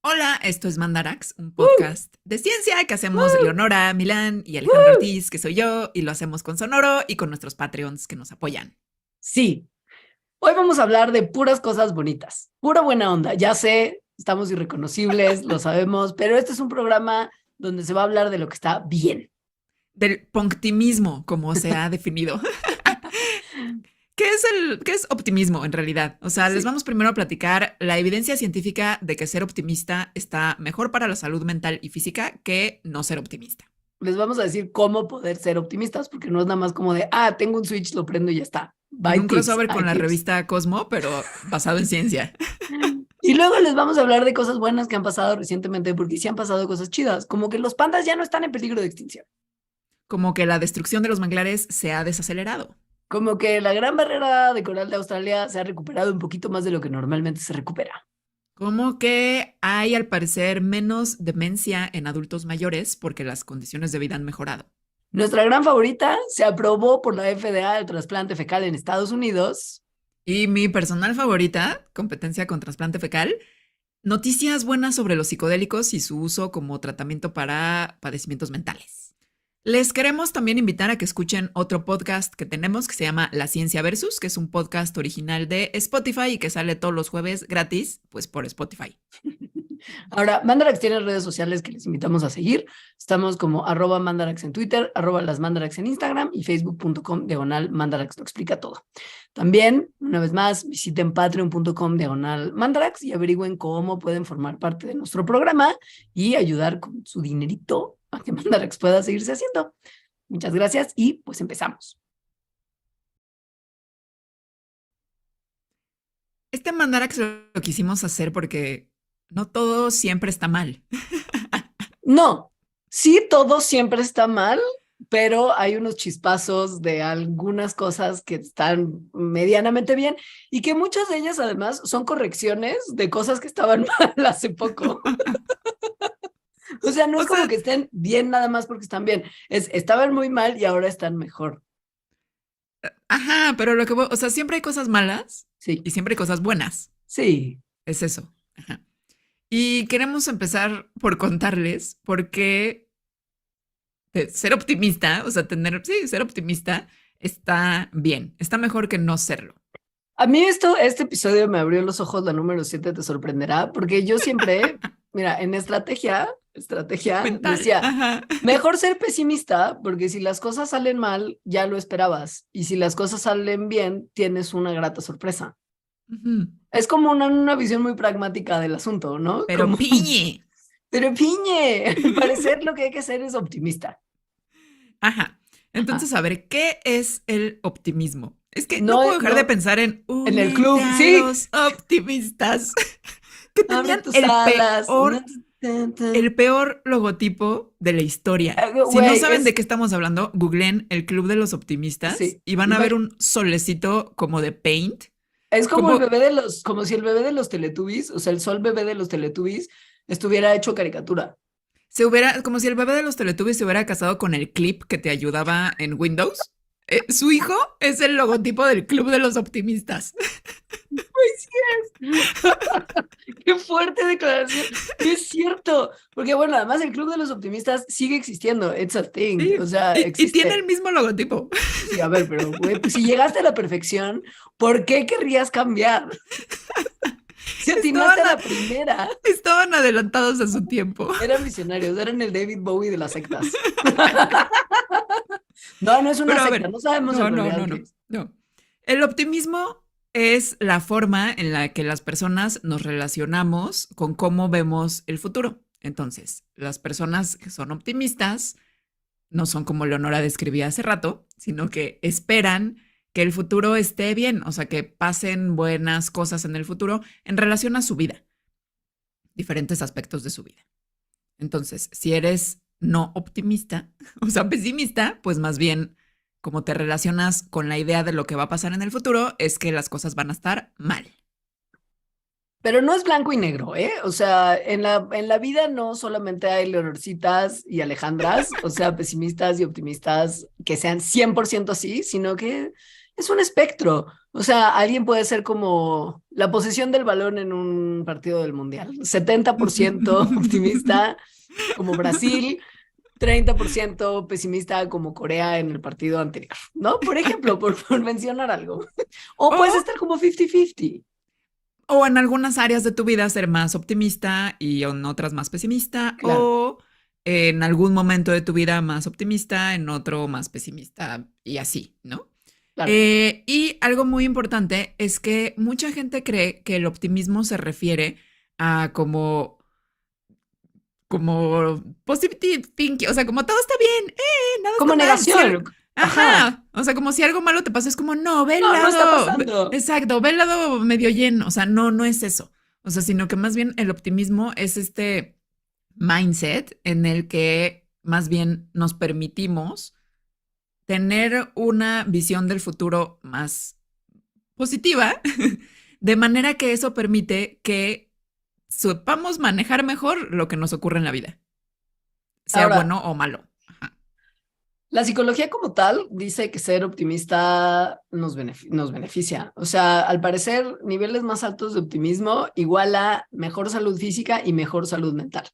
Hola, esto es Mandarax, un podcast de ciencia que hacemos ¡Woo! Leonora Milán y Alejandro ¡Woo! Ortiz, que soy yo, y lo hacemos con Sonoro y con nuestros Patreons que nos apoyan. Sí, hoy vamos a hablar de puras cosas bonitas, pura buena onda. Ya sé, estamos irreconocibles, lo sabemos, pero este es un programa donde se va a hablar de lo que está bien. Del punctimismo, como se ha definido. ¿Qué es optimismo en realidad? O sea, les Sí, vamos primero a platicar la evidencia científica de que ser optimista está mejor para la salud mental y física que no ser optimista. les vamos a decir cómo poder ser optimistas, porque no es nada más como de, tengo un switch, lo prendo y ya está. En Bye un tips, crossover hay con la tips. revista Cosmo, pero basado en ciencia. Y luego les vamos a hablar de cosas buenas que han pasado recientemente, porque sí han pasado cosas chidas, como que los pandas ya no están en peligro de extinción. Como que la destrucción de los manglares se ha desacelerado. Como que la gran barrera de coral de Australia se ha recuperado un poquito más de lo que normalmente se recupera. Como que hay al parecer menos demencia en adultos mayores porque las condiciones de vida han mejorado. Nuestra gran favorita se aprobó por la FDA el trasplante fecal en Estados Unidos. Y mi personal favorita, competencia con trasplante fecal, noticias buenas sobre los psicodélicos y su uso como tratamiento para padecimientos mentales. Les queremos también invitar a que escuchen otro podcast que tenemos que se llama La Ciencia Versus, que es un podcast original de Spotify y que sale todos los jueves gratis, pues por Spotify. Ahora, Mandarax tiene redes sociales que les invitamos a seguir. Estamos como @Mandarax en Twitter, @las Mandarax en Instagram y facebook.com/Mandarax lo explica todo. También, una vez más, visiten patreon.com/Mandarax y averigüen cómo pueden formar parte de nuestro programa y ayudar con su dinerito a que Mandarax pueda seguirse haciendo. Muchas gracias y pues empezamos. Este Mandarax lo quisimos hacer porque no todo siempre está mal. No, sí, todo siempre está mal, pero hay unos chispazos de algunas cosas que están medianamente bien y que muchas de ellas además son correcciones de cosas que estaban mal hace poco. O sea, no O es como sea, que estén bien nada más porque están bien, estaban muy mal y ahora están mejor. ajá, pero lo que, o sea, siempre hay cosas malas Sí, y siempre hay cosas buenas. sí. Es eso. Ajá. Y queremos empezar por contarles por qué ser optimista, o sea, sí, ser optimista está bien, está mejor que no serlo. A mí este episodio me abrió los ojos, la número 7 te sorprenderá, porque yo siempre, mira, en estrategia Mental. decía, Ajá. mejor ser pesimista, porque si las cosas salen mal, ya lo esperabas, y si las cosas salen bien, tienes una grata sorpresa. Ujú. Es como una visión muy pragmática del asunto, ¿no? Pero Como, piñe. pero piñe, al parecer lo que hay que hacer es optimista. Ajá. Ajá. Entonces, a ver, ¿qué es el optimismo? Es que no No, puedo dejar de no, pensar en en el únete club, a sí, los optimistas que abre tenían tus alas. el peor logotipo de la historia. Si no Güey, saben de qué estamos hablando, googleen el Club de los Optimistas sí. y van a ver un solecito como de paint, Es como el como bebé como si el bebé de los Teletubbies, o sea, el sol bebé de los Teletubbies, estuviera hecho caricatura. como si el bebé de los Teletubbies se hubiera casado con el clip que te ayudaba en Windows. Su hijo es el logotipo del Club de los Optimistas. Pues sí es. Qué fuerte declaración. Es cierto. Porque bueno, además el Club de los Optimistas sigue existiendo. It's a thing. Sí, O sea, y tiene el existe. mismo logotipo. Sí, a ver, pero güey, pues si llegaste a la perfección, ¿por qué querrías cambiar? Si atinaste a Estaban, la primera, estaban adelantados a su tiempo. eran visionarios, eran el David Bowie de las sectas. No, no es una Pero a secta, ver, no sabemos en realidad qué no, es. no. El optimismo es la forma en la que las personas nos relacionamos con cómo vemos el futuro. Entonces, las personas que son optimistas no son como Leonora describía hace rato, sino que esperan que el futuro esté bien, o sea, que pasen buenas cosas en el futuro en relación a su vida, diferentes aspectos de su vida. Entonces, si eres no optimista, o sea, pesimista, pues más bien como te relacionas con la idea de lo que va a pasar en el futuro, es que las cosas van a estar mal. Pero no es blanco y negro, ¿eh? O sea, en la vida no solamente hay Leonorcitas y Alejandras, o sea, pesimistas y optimistas que sean 100% así, sino que Es un espectro. O sea, alguien puede ser como la posesión del balón en un partido del Mundial. 70% optimista como Brasil, 30% pesimista como Corea en el partido anterior, ¿no? Por ejemplo, por mencionar algo. O puedes O estar como 50-50. O en algunas áreas de tu vida ser más optimista y en otras más pesimista, Claro, o en algún momento de tu vida más optimista, en otro más pesimista y así, ¿no? claro. Y algo muy importante es que mucha gente cree que el optimismo se refiere a como positive thinking, o sea, como todo está bien, nada está Como mal. negación. Ajá. Ajá, o sea, como si algo malo te pasa, es como, no, ve el No, no está lado, pasando. exacto, ve el lado medio lleno, o sea, no, no es eso. O sea, sino que más bien el optimismo es este mindset en el que más bien nos permitimos tener una visión del futuro más positiva, de manera que eso permite que sepamos manejar mejor lo que nos ocurre en la vida, sea Ahora, bueno o malo. Ajá. la psicología como tal dice que ser optimista nos beneficia. O sea, al parecer, niveles más altos de optimismo igual a mejor salud física y mejor salud mental.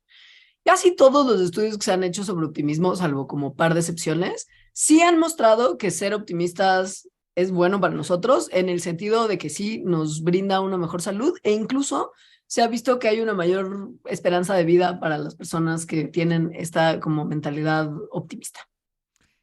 Casi todos los estudios que se han hecho sobre optimismo, salvo como par de excepciones, sí han mostrado que ser optimistas es bueno para nosotros en el sentido de que sí nos brinda una mejor salud e incluso se ha visto que hay una mayor esperanza de vida para las personas que tienen esta como mentalidad optimista.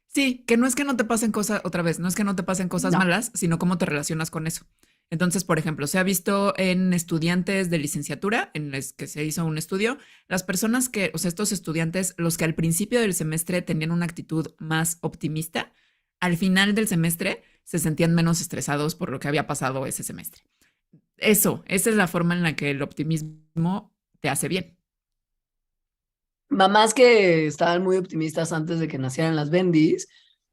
Sí, que no es que no te pasen cosas, otra vez, no es que no te pasen cosas No. malas, sino cómo te relacionas con eso. Entonces, por ejemplo, se ha visto en estudiantes de licenciatura, en los que se hizo un estudio, las personas que, o sea, estos estudiantes, los que al principio del semestre tenían una actitud más optimista, al final del semestre se sentían menos estresados por lo que había pasado ese semestre. Eso, esa es la forma en la que el optimismo te hace bien. Mamás que estaban muy optimistas antes de que nacieran las bendis,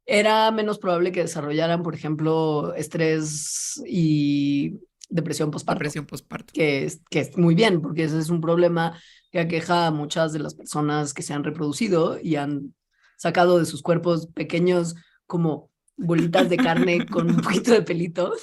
era menos probable que desarrollaran, por ejemplo, estrés y depresión postparto, Depresión postparto. que es muy bien, porque ese es un problema que aqueja a muchas de las personas que se han reproducido y han sacado de sus cuerpos pequeños como bolitas de carne con un poquito de pelito,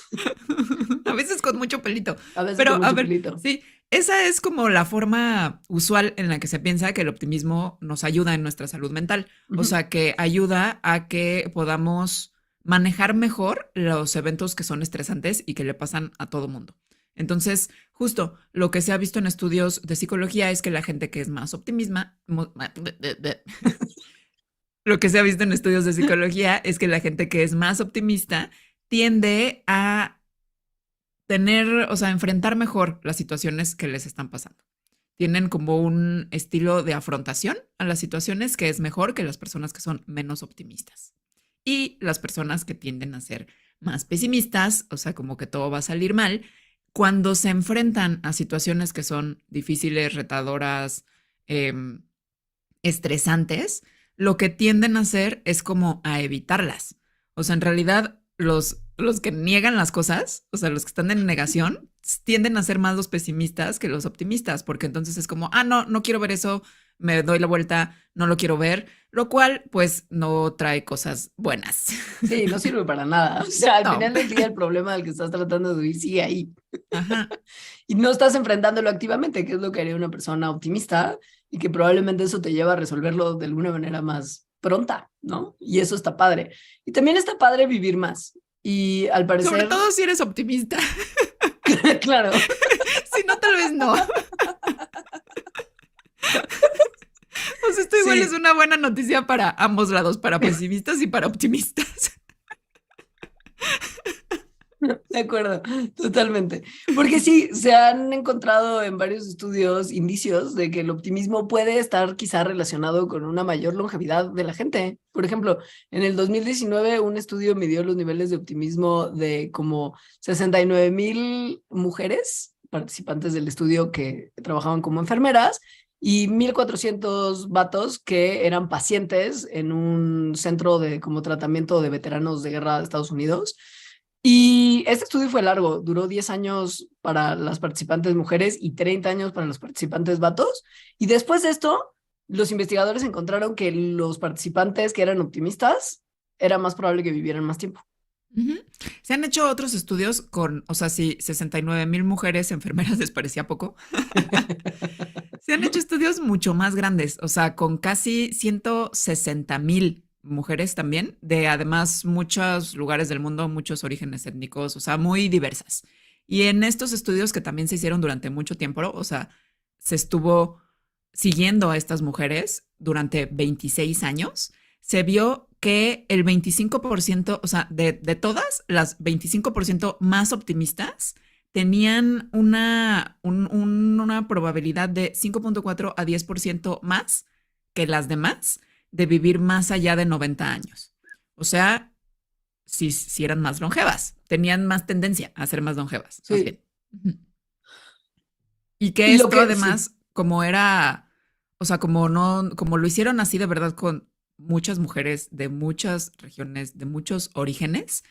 A veces con mucho pelito. a veces con Pero a mucho ver, pelito. sí, esa es como la forma usual en la que se piensa que el optimismo nos ayuda en nuestra salud mental. O Ujú. sea, que ayuda a que podamos manejar mejor los eventos que son estresantes y que le pasan a todo mundo. Entonces, justo lo que se ha visto en estudios de psicología es que la gente que es más optimista, lo que se ha visto en estudios de psicología es que la gente que es más optimista tiende a tener, o sea, enfrentar mejor las situaciones que les están pasando. Tienen como un estilo de afrontación a las situaciones que es mejor que las personas que son menos optimistas. Y las personas que tienden a ser más pesimistas, o sea, como que todo va a salir mal, cuando se enfrentan a situaciones que son difíciles, retadoras, eh, estresantes, lo que tienden a hacer es como a evitarlas. O sea, en realidad los que niegan las cosas, o sea, los que están en negación, tienden a ser más los pesimistas que los optimistas, porque entonces es como, ah, no, no quiero ver eso, me doy la vuelta, no lo quiero ver, lo cual pues no trae cosas buenas. Sí, no sirve para nada. O sea, al No, final del día el problema del que estás tratando de huir sigue ahí. ajá. Y no estás enfrentándolo activamente, que es lo que haría una persona optimista y que probablemente eso te lleva a resolverlo de alguna manera más pronta, ¿no? Y eso está padre. Y también está padre vivir más. Y al Sobre parecer, todo si eres optimista. claro, Si no, tal vez no. O sea, esto igual es sí, una buena noticia para ambos lados, para pesimistas y para optimistas. de acuerdo, totalmente. Porque sí, se han encontrado en varios estudios indicios de que el optimismo puede estar quizá relacionado con una mayor longevidad de la gente. Por ejemplo, en el 2019 un estudio midió los niveles de optimismo de como 69,000 mujeres participantes del estudio que trabajaban como enfermeras y 1,400 vatos que eran pacientes en un centro de como tratamiento de veteranos de guerra de Estados Unidos. Y este estudio fue largo, duró 10 años para las participantes mujeres y 30 años para los participantes vatos. Y después de esto, los investigadores encontraron que los participantes que eran optimistas era más probable que vivieran más tiempo. Ujú. Se han hecho otros estudios con, o sea, si 69,000 mujeres enfermeras les parecía poco, se han hecho estudios mucho más grandes, o sea, con casi 160,000 mujeres también, de además muchos lugares del mundo, muchos orígenes étnicos, o sea, muy diversas. Y en estos estudios que también se hicieron durante mucho tiempo, o sea, se estuvo siguiendo a estas mujeres durante 26 años, se vio que el 25%, o sea, de todas las 25% más optimistas, tenían una probabilidad de 5,4 a 10% más que las demás de vivir más allá de 90 años. O sea, si eran más longevas, tenían más tendencia a ser más longevas, más Sí. bien. Y que Y lo esto que, sí, además, como era, o sea, como no, como lo hicieron así de verdad con muchas mujeres de muchas regiones, de muchos orígenes,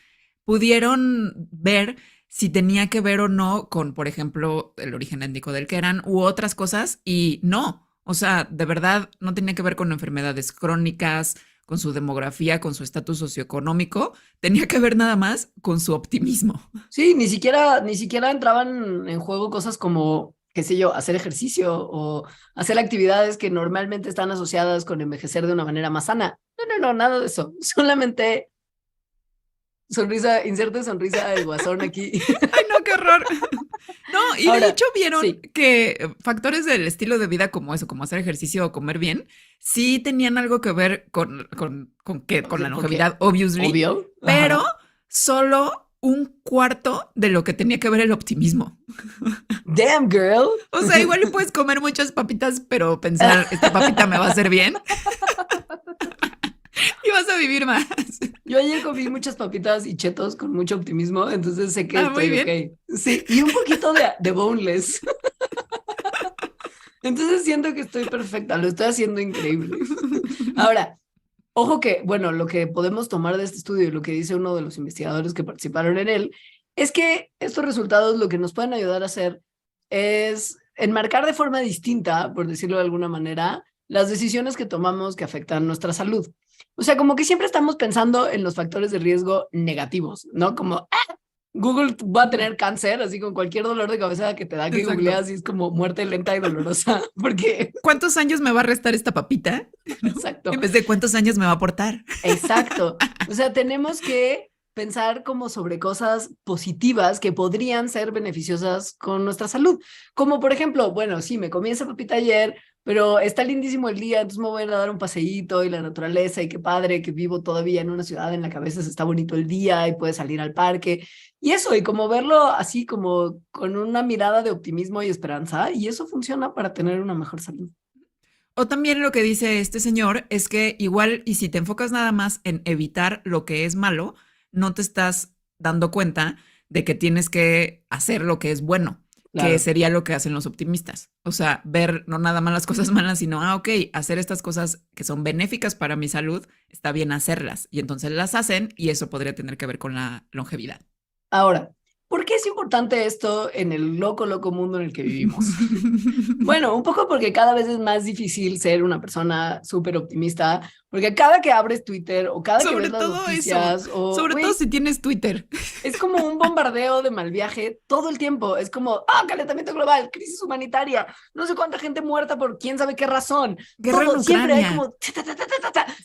pudieron ver si tenía que ver o no con, por ejemplo, el origen étnico del que eran u otras cosas y no, o sea, de verdad no tenía que ver con enfermedades crónicas, con su demografía, con su estatus socioeconómico, tenía que ver nada más con su optimismo. sí, ni siquiera entraban en juego cosas como, qué sé yo, hacer ejercicio o hacer actividades que normalmente están asociadas con envejecer de una manera más sana. No, no, no, nada de eso. Solamente sonrisa, inserte sonrisa del guasón aquí. Ay, no, qué horror. No, y de Ahora, hecho vieron sí, que factores del estilo de vida como eso, como hacer ejercicio o comer bien, sí tenían algo que ver con la porque longevidad, obviously, obvio. pero Ajá. solo un cuarto de lo que tenía que ver el optimismo. Damn, girl. O sea, igual le puedes comer muchas papitas, pero pensar, esta papita me va a hacer bien y vas a vivir más. Yo ayer comí muchas papitas y chetos con mucho optimismo, entonces sé que Ah, muy estoy ok. bien. Sí, y un poquito de boneless. Entonces siento que estoy perfecta, lo estoy haciendo increíble. Ahora, ojo que, bueno, lo que podemos tomar de este estudio y lo que dice uno de los investigadores que participaron en él, es que estos resultados lo que nos pueden ayudar a hacer es enmarcar de forma distinta, por decirlo de alguna manera, las decisiones que tomamos que afectan nuestra salud. O sea, como que siempre estamos pensando en los factores de riesgo negativos, ¿no? Como, Google va a tener cáncer, así con cualquier dolor de cabeza que te da que Exacto. googleas y es como muerte lenta y dolorosa, porque, ¿Cuántos años me va a restar esta papita? ¿No? exacto, En vez de cuántos años me va a aportar. exacto. O sea, tenemos que pensar como sobre cosas positivas que podrían ser beneficiosas con nuestra salud. Como por ejemplo, bueno, sí, me comí esa papita ayer, pero está lindísimo el día, entonces me voy a ir a dar un paseíto y la naturaleza y qué padre que vivo todavía en una ciudad en la que a veces está bonito el día y puedes salir al parque. Y eso, y como verlo así como con una mirada de optimismo y esperanza, y eso funciona para tener una mejor salud. O también lo que dice este señor es que igual y si te enfocas nada más en evitar lo que es malo, no te estás dando cuenta de que tienes que hacer lo que es bueno, que Claro. sería lo que hacen los optimistas. O sea, ver no nada más las cosas malas, sino, ok, hacer estas cosas que son benéficas para mi salud, está bien hacerlas. Y entonces las hacen y eso podría tener que ver con la longevidad. Ahora, ¿por qué es importante esto en el loco, loco mundo en el que vivimos? Bueno, un poco porque cada vez es más difícil ser una persona súper optimista, porque cada que abres Twitter o cada que ves Sobre las todo eso, noticias o, sobre todo güey, si tienes Twitter. es como un bombardeo de mal viaje todo el tiempo. Es como, calentamiento global, crisis humanitaria, no sé cuánta gente muerta por quién sabe qué razón. Guerra en Todo, siempre hay Ucrania. como,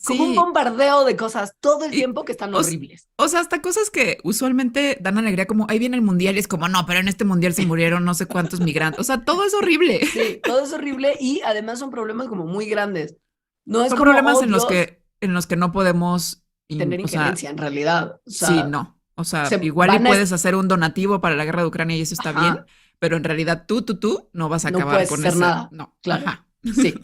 como un Sí, bombardeo de cosas todo el y, tiempo que están o, horribles. o sea, hasta cosas que usualmente dan alegría, como ahí viene el mundial y es como, no, pero en este mundial se murieron no sé cuántos migrantes. O sea, todo es horrible. Sí, todo es horrible y además son problemas como muy grandes. No es Son como, problemas oh Dios, en los que no podemos, tener o sea, injerencia en realidad. O sí, sea, no. O sea, se igual y van a, puedes hacer un donativo para la guerra de Ucrania y eso está bien, ajá, pero en realidad tú no vas a no acabar puedes con hacer ese. nada, No, claro, ajá. sí.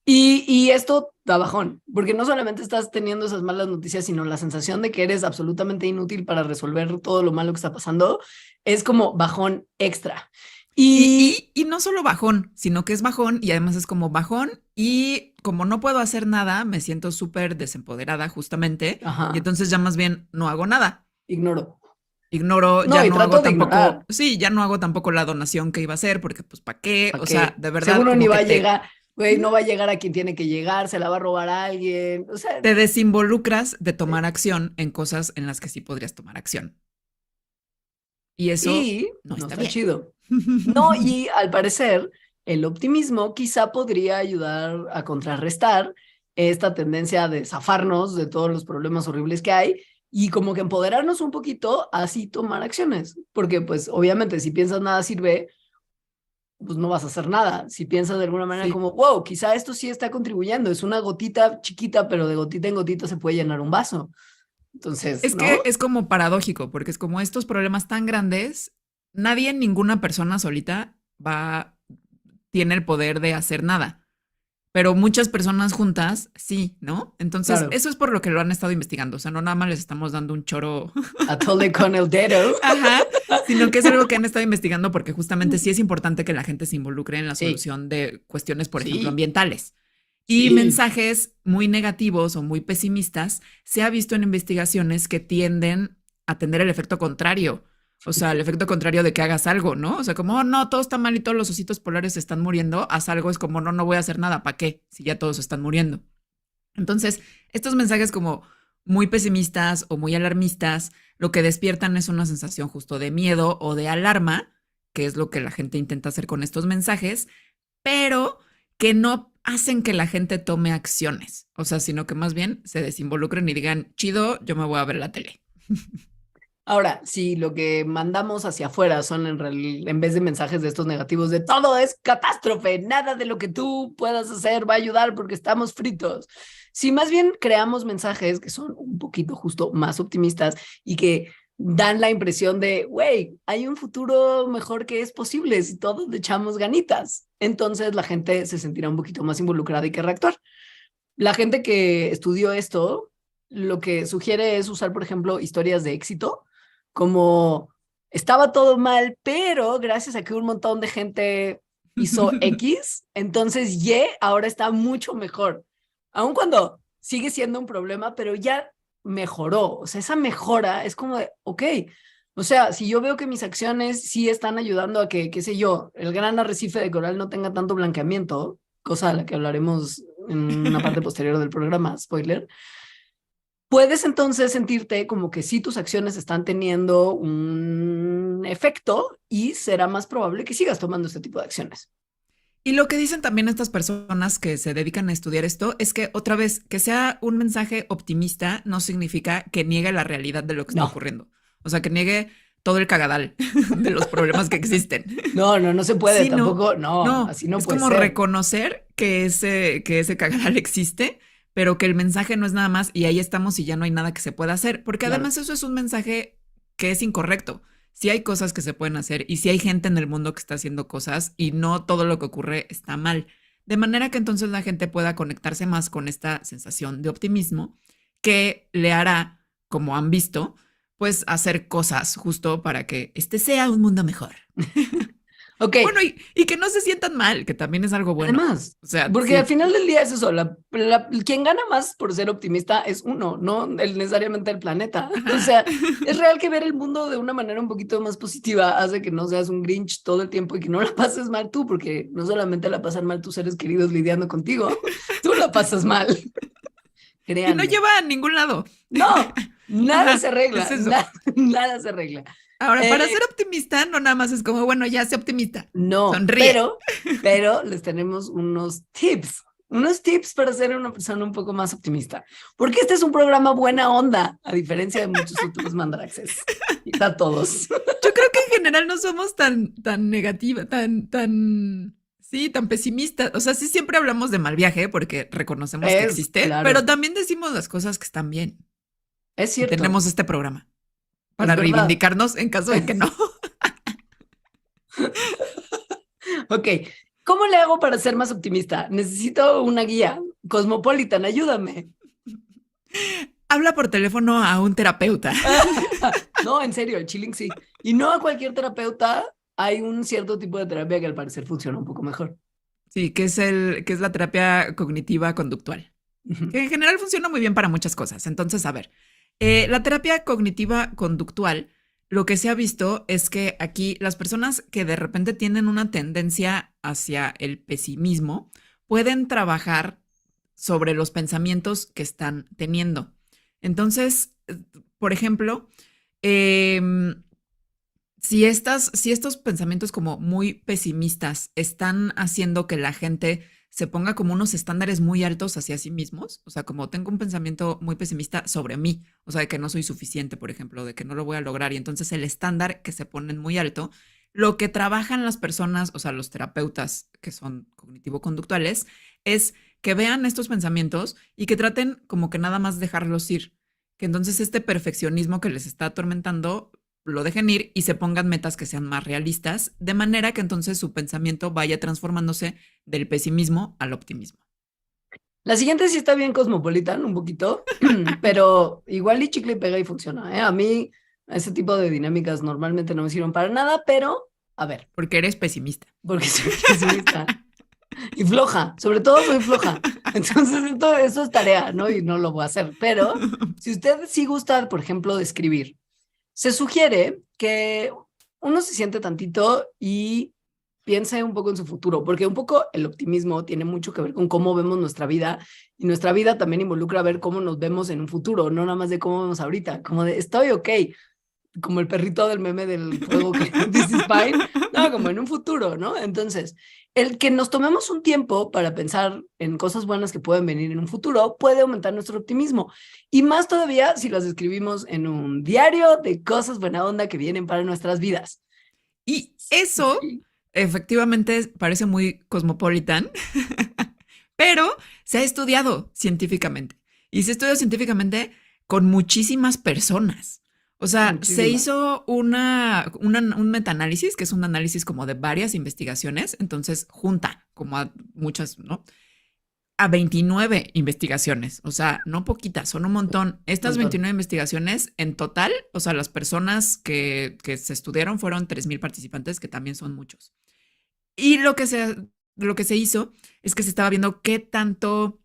Y esto da bajón, porque no solamente estás teniendo esas malas noticias, sino la sensación de que eres absolutamente inútil para resolver todo lo malo que está pasando, es como bajón extra. Y, Y no solo bajón, sino que es bajón y además es como bajón y como no puedo hacer nada, me siento súper desempoderada justamente y ajá, entonces ya más bien no hago nada. ignoro. Ignoro, No, ya y no hago trato de tampoco, ignorar. sí, ya no hago tampoco la donación que iba a hacer porque pues ¿para qué? ¿Para O sea, qué? de verdad Seguro ni como va que a te, llegar. güey, no va a llegar a quien tiene que llegar, se la va a robar a alguien. O sea, Te desinvolucras de tomar acción en cosas en las que sí podrías tomar acción. Y eso y no no está está bien. chido. No, y al parecer, el optimismo quizá podría ayudar a contrarrestar esta tendencia de zafarnos de todos los problemas horribles que hay y como que empoderarnos un poquito, así tomar acciones. Porque pues obviamente si piensas nada sirve, pues no vas a hacer nada. Si piensas de alguna manera Sí. como, wow, quizá esto sí está contribuyendo, es una gotita chiquita, pero de gotita en gotita se puede llenar un vaso. Entonces, Es que ¿no? es como paradójico, porque es como estos problemas tan grandes, nadie, ninguna persona solita tiene el poder de hacer nada, pero muchas personas juntas sí, ¿no? Entonces, Claro, eso es por lo que lo han estado investigando, o sea, no nada más les estamos dando un choro, atole con el dedo. ajá, sino que es algo que han estado investigando porque justamente sí es importante que la gente se involucre en la Sí, solución de cuestiones, por ejemplo, sí, ambientales. Y sí. mensajes muy negativos o muy pesimistas se ha visto en investigaciones que tienden a tener el efecto contrario. O sea, el efecto contrario de que hagas algo, ¿no? O sea, como, oh, no, todo está mal y todos los ositos polares se están muriendo, haz algo, es como, no, no voy a hacer nada, ¿para qué? Si ya todos están muriendo. Entonces, estos mensajes como muy pesimistas o muy alarmistas, lo que despiertan es una sensación justo de miedo o de alarma, que es lo que la gente intenta hacer con estos mensajes, pero que no hacen que la gente tome acciones, o sea, sino que más bien se desinvolucren y digan, chido, yo me voy a ver la tele. Ahora, si lo que mandamos hacia afuera son en vez de mensajes de estos negativos de todo es catástrofe, nada de lo que tú puedas hacer va a ayudar porque estamos fritos. Si más bien creamos mensajes que son un poquito justo más optimistas y que dan la impresión de, güey, hay un futuro mejor que es posible si todos le echamos ganitas. Entonces la gente se sentirá un poquito más involucrada y querrá actuar. La gente que estudió esto, lo que sugiere es usar, por ejemplo, historias de éxito, como estaba todo mal, pero gracias a que un montón de gente hizo X, entonces Y ahora está mucho mejor. Aun cuando sigue siendo un problema, pero ya mejoró. O sea, esa mejora es como de, ok, o sea, si yo veo que mis acciones sí están ayudando a que, qué sé yo, el gran arrecife de coral no tenga tanto blanqueamiento, cosa a la que hablaremos en una parte posterior del programa, spoiler, puedes entonces sentirte como que sí tus acciones están teniendo un efecto y será más probable que sigas tomando este tipo de acciones. Y lo que dicen también estas personas que se dedican a estudiar esto es que otra vez, que sea un mensaje optimista no significa que niegue la realidad de lo que está No, ocurriendo. O sea, que niegue todo el cagadal de los problemas que existen, no se puede sino, tampoco, no, no, así no es puede como ser. reconocer que ese cagadal existe, pero que el mensaje no es nada más y ahí estamos y ya no hay nada que se pueda hacer, porque Claro. además eso es un mensaje que es incorrecto. Sí hay cosas que se pueden hacer y sí hay gente en el mundo que está haciendo cosas y no todo lo que ocurre está mal. De manera que entonces la gente pueda conectarse más con esta sensación de optimismo que le hará, como han visto, pues hacer cosas justo para que este sea un mundo mejor. Ok, Bueno, y que no se sientan mal, que también es algo bueno. además, O sea, porque al sí. final del día es eso, quien gana más por ser optimista es uno, no necesariamente el planeta. O Ajá. sea, es real que ver el mundo de una manera un poquito más positiva hace que no seas un Grinch todo el tiempo y que no la pases mal tú, porque no solamente la pasan mal tus seres queridos lidiando contigo, tú la pasas mal, Y no créanme. lleva a ningún lado. No, nada se Ajá, es arregla, eso. nada se arregla. Ahora, para Eh, ser optimista, no nada más es como, bueno, ya sé optimista. No, Sonríe. pero les tenemos unos tips para ser una persona un poco más optimista. Porque este es un programa buena onda, a diferencia de muchos otros mandaraxes. Quizá todos. Yo creo que en general no somos tan negativa, sí, tan pesimistas. O sea, sí siempre hablamos de mal viaje porque reconocemos que Es existe, pero claro, también decimos las cosas que están bien. es Y cierto, tenemos este programa es para verdad. reivindicarnos en caso de que no. Ok, ¿cómo le hago para ser más optimista? Necesito una guía. Cosmopolitan, ayúdame. Habla por teléfono a un terapeuta. No, en serio, el chilling sí. Y no a cualquier terapeuta, hay un cierto tipo de terapia que al parecer funciona un poco mejor. Sí, que es la terapia cognitiva conductual, que en general funciona muy bien para muchas cosas. Entonces, a ver, la terapia cognitiva conductual, lo que se ha visto es que aquí las personas que de repente tienen una tendencia hacia el pesimismo pueden trabajar sobre los pensamientos que están teniendo. Entonces, por ejemplo, si estos pensamientos como muy pesimistas están haciendo que la gente se ponga como unos estándares muy altos hacia sí mismos, o sea, como tengo un pensamiento muy pesimista sobre mí, o sea, de que no soy suficiente, por ejemplo, de que no lo voy a lograr, y entonces el estándar que se ponen muy alto, lo que trabajan las personas, o sea, los terapeutas que son cognitivo-conductuales, es que vean estos pensamientos y que traten como que nada más dejarlos ir, que entonces este perfeccionismo que les está atormentando lo dejen ir y se pongan metas que sean más realistas, de manera que entonces su pensamiento vaya transformándose del pesimismo al optimismo. La siguiente sí está bien cosmopolitan, un poquito, pero igual y chicle y pega y funciona, ¿eh? A mí ese tipo de dinámicas normalmente no me sirven para nada, pero a ver, Porque eres pesimista. porque soy pesimista y floja, sobre todo soy floja. Entonces eso es tarea, ¿no? Y no lo voy a hacer. Pero si usted sí gusta, por ejemplo, de escribir, se sugiere que uno se siente tantito y piense un poco en su futuro, porque un poco el optimismo tiene mucho que ver con cómo vemos nuestra vida, y nuestra vida también involucra ver cómo nos vemos en un futuro, no nada más de cómo vemos ahorita, como de estoy ok, como el perrito del meme del fuego que this is fine, no, como en un futuro, ¿no? Entonces, el que nos tomemos un tiempo para pensar en cosas buenas que pueden venir en un futuro puede aumentar nuestro optimismo. Y más todavía si las escribimos en un diario de cosas buena onda que vienen para nuestras vidas. Y eso Sí. efectivamente parece muy cosmopolitan, pero se ha estudiado científicamente. Y se estudió científicamente con muchísimas personas. O sea, se Muchísimas. hizo un metaanálisis, que es un análisis como de varias investigaciones, entonces junta como a muchas, ¿no? A 29 investigaciones, o sea, no poquitas, son un montón. Un Estas montón. 29 investigaciones en total, o sea, las personas que se estudiaron fueron 3,000 participantes, que también son muchos. Y lo que se hizo es que se estaba viendo qué tanto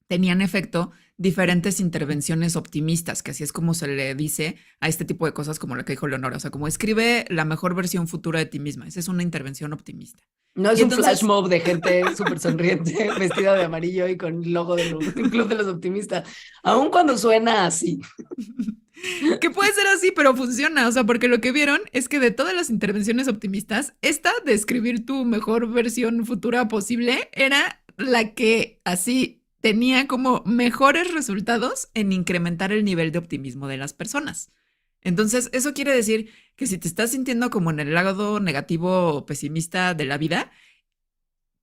tenían efecto diferentes intervenciones optimistas, que así es como se le dice a este tipo de cosas como la que dijo Leonora, o sea, como escribe la mejor versión futura de ti misma, esa es una intervención optimista. No es Y un flash entonces, mob de gente súper sonriente, vestida de amarillo y con el logo del Club de los Optimistas, aun cuando suena así. que puede ser así, pero funciona, o sea, porque lo que vieron es que de todas las intervenciones optimistas, esta de escribir tu mejor versión futura posible era la que así tenía como mejores resultados en incrementar el nivel de optimismo de las personas. Entonces, eso quiere decir que si te estás sintiendo como en el lado negativo o pesimista de la vida,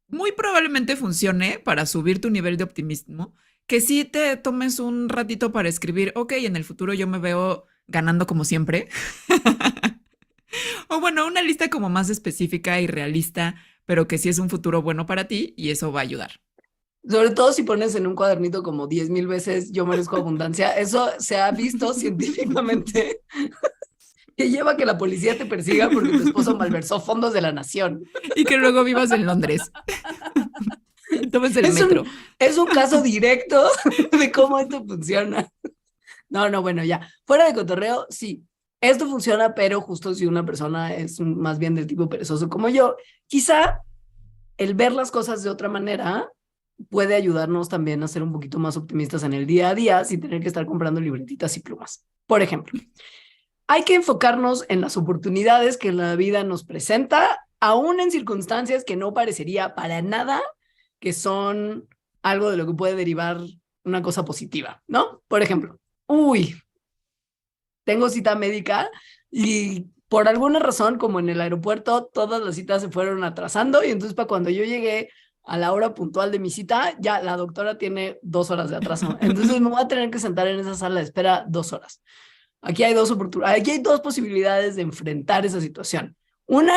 muy probablemente funcione para subir tu nivel de optimismo, que si te tomes un ratito para escribir, ok, en el futuro yo me veo ganando como siempre, o bueno, una lista como más específica y realista, pero que sí es un futuro bueno para ti y eso va a ayudar. Sobre todo si pones en un cuadernito como 10,000 veces yo merezco abundancia, eso se ha visto científicamente que lleva a que la policía te persiga porque tu esposo malversó fondos de la nación. Y que luego vivas en Londres y tomes el Es un, metro. es un caso directo de cómo esto funciona. No, no, bueno, ya. Fuera de cotorreo, sí. Esto funciona, pero justo si una persona es más bien del tipo perezoso como yo, quizá el ver las cosas de otra manera puede ayudarnos también a ser un poquito más optimistas en el día a día sin tener que estar comprando libretitas y plumas. Por ejemplo, hay que enfocarnos en las oportunidades que la vida nos presenta, aún en circunstancias que no parecería para nada que son algo de lo que puede derivar una cosa positiva, ¿no? Por ejemplo, uy, tengo cita médica y por alguna razón, como en el aeropuerto, todas las citas se fueron atrasando y entonces para cuando yo llegué a la hora puntual de mi cita, ya la doctora tiene 2 horas de atraso. Entonces me voy a tener que sentar en esa sala de espera 2 horas. Aquí hay dos posibilidades de enfrentar esa situación. Una,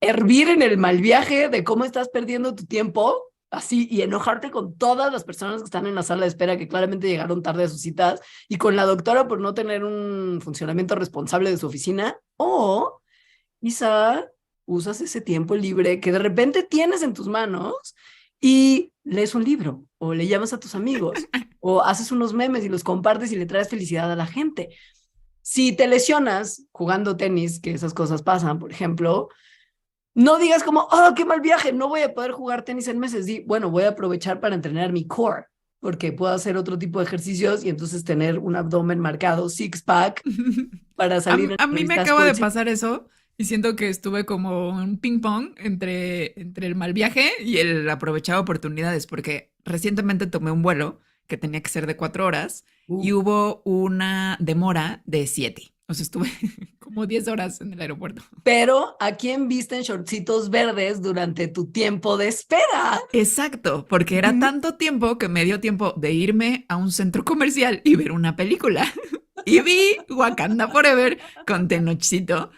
hervir en el mal viaje de cómo estás perdiendo tu tiempo, así, y enojarte con todas las personas que están en la sala de espera que claramente llegaron tarde a sus citas y con la doctora por no tener un funcionamiento responsable de su oficina. O quizá usas ese tiempo libre que de repente tienes en tus manos y lees un libro o le llamas a tus amigos o haces unos memes y los compartes y le traes felicidad a la gente. Si te lesionas jugando tenis, que esas cosas pasan, por ejemplo, No digas como, oh, qué mal viaje, no voy a poder jugar tenis en meses. Di, bueno, voy a aprovechar para entrenar mi core, porque puedo hacer otro tipo de ejercicios y entonces tener un abdomen marcado, six pack, para salir en A mí me revistas acaba de Sports. pasar eso y siento que estuve como un ping pong entre el mal viaje y el aprovechar oportunidades, porque recientemente tomé un vuelo que tenía que ser de 4 horas y hubo una demora de 7. O sea, estuve como 10 horas en el aeropuerto. Pero ¿a quién viste en shortcitos verdes durante tu tiempo de espera? Exacto, porque era tanto tiempo que me dio tiempo de irme a un centro comercial y ver una película. Y vi Wakanda Forever con Tenochcito.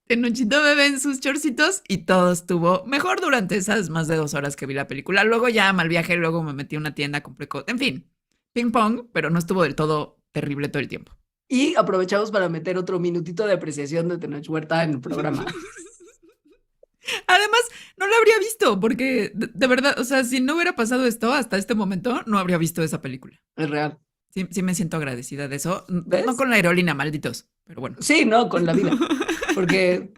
Tenochcito bebé en sus chorcitos y todo estuvo mejor durante esas más de 2 horas que vi la película. Luego ya mal viaje, luego me metí a una tienda, compré cosas, en fin, ping pong, pero no estuvo del todo terrible todo el tiempo. Y aprovechamos para meter otro minutito de apreciación de Tenoch Huerta en el programa. Además, no lo habría visto porque de verdad, o sea, si no hubiera pasado esto hasta este momento, no habría visto esa película. Es real. Sí, sí me siento agradecida de eso. No ¿Ves? con la aerolínea, malditos, pero bueno. Sí, no, con la vida. Porque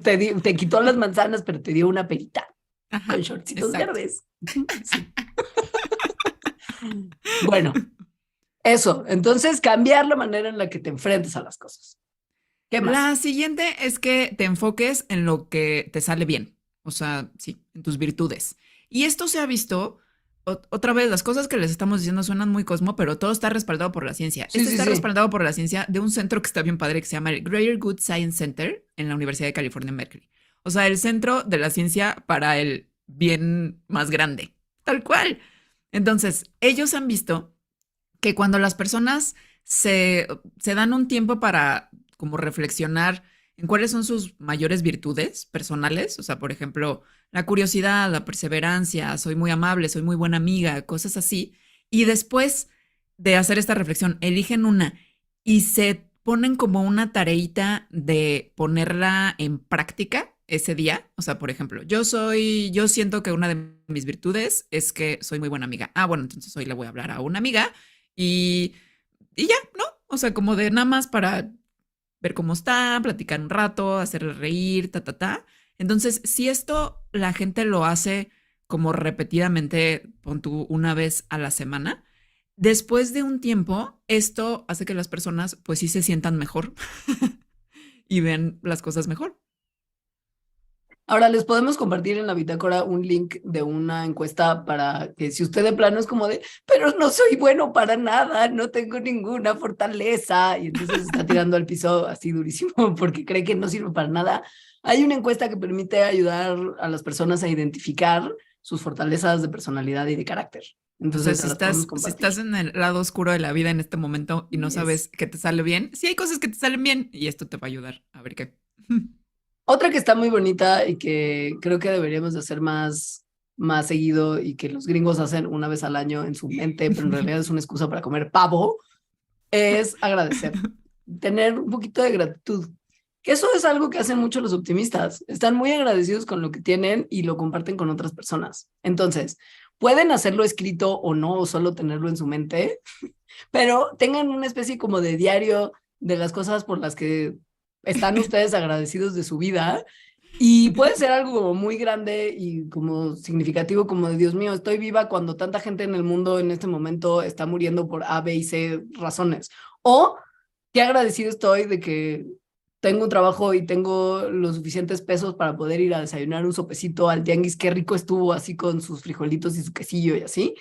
te quitó las manzanas, pero te dio una perita con Ajá, shortcitos exacto. verdes. Sí. Bueno, eso. Entonces, cambiar la manera en la que te enfrentas a las cosas. ¿Qué más? La siguiente es que te enfoques en lo que te sale bien, o sea, sí, en tus virtudes. Y esto se ha visto, otra vez, las cosas que les estamos diciendo suenan muy cosmo, pero todo está respaldado por la ciencia. Sí, Este sí, está sí. respaldado por la ciencia de un centro que está bien padre que se llama el Greater Good Science Center en la Universidad de California en Berkeley. O sea, el centro de la ciencia para el bien más grande, tal cual. Entonces, ellos han visto que cuando las personas se dan un tiempo para como reflexionar en cuáles son sus mayores virtudes personales, o sea, por ejemplo, la curiosidad, la perseverancia, soy muy amable, soy muy buena amiga, cosas así, y después de hacer esta reflexión, eligen una y se ponen como una tareita de ponerla en práctica ese día. O sea, por ejemplo, yo siento que una de mis virtudes es que soy muy buena amiga. Ah, bueno, entonces hoy le voy a hablar a una amiga y, y ya, ¿no? O sea, como de nada más para ver cómo está, platicar un rato, hacerle reír, ta, ta, ta. Entonces, si esto la gente lo hace como repetidamente, pon tú una vez a la semana, después de un tiempo, esto hace que las personas pues sí se sientan mejor y ven las cosas mejor. Ahora les podemos compartir en la bitácora un link de una encuesta para que si usted de plano es como de, pero no soy bueno para nada, no tengo ninguna fortaleza, y entonces está tirando al piso así durísimo porque cree que no sirve para nada. Hay una encuesta que permite ayudar a las personas a identificar sus fortalezas de personalidad y de carácter. O sea, Entonces se las podemos si compartir. estás en el lado oscuro de la vida en este momento y no Yes. sabes qué te sale bien, sí hay cosas que te salen bien y esto te va a ayudar a ver qué. Otra que está muy bonita y que creo que deberíamos de hacer más seguido y que los gringos hacen una vez al año en su mente, pero en realidad es una excusa para comer pavo, es agradecer, tener un poquito de gratitud. Que eso es algo que hacen mucho los optimistas. Están muy agradecidos con lo que tienen y lo comparten con otras personas. Entonces, pueden hacerlo escrito o no, o solo tenerlo en su mente, pero tengan una especie como de diario de las cosas por las que están ustedes agradecidos de su vida y puede ser algo como muy grande y como significativo, como de Dios mío, estoy viva cuando tanta gente en el mundo en este momento está muriendo por A, B y C razones. O qué agradecido estoy de que tengo un trabajo y tengo los suficientes pesos para poder ir a desayunar un sopecito al tianguis, qué rico estuvo así con sus frijolitos y su quesillo y así.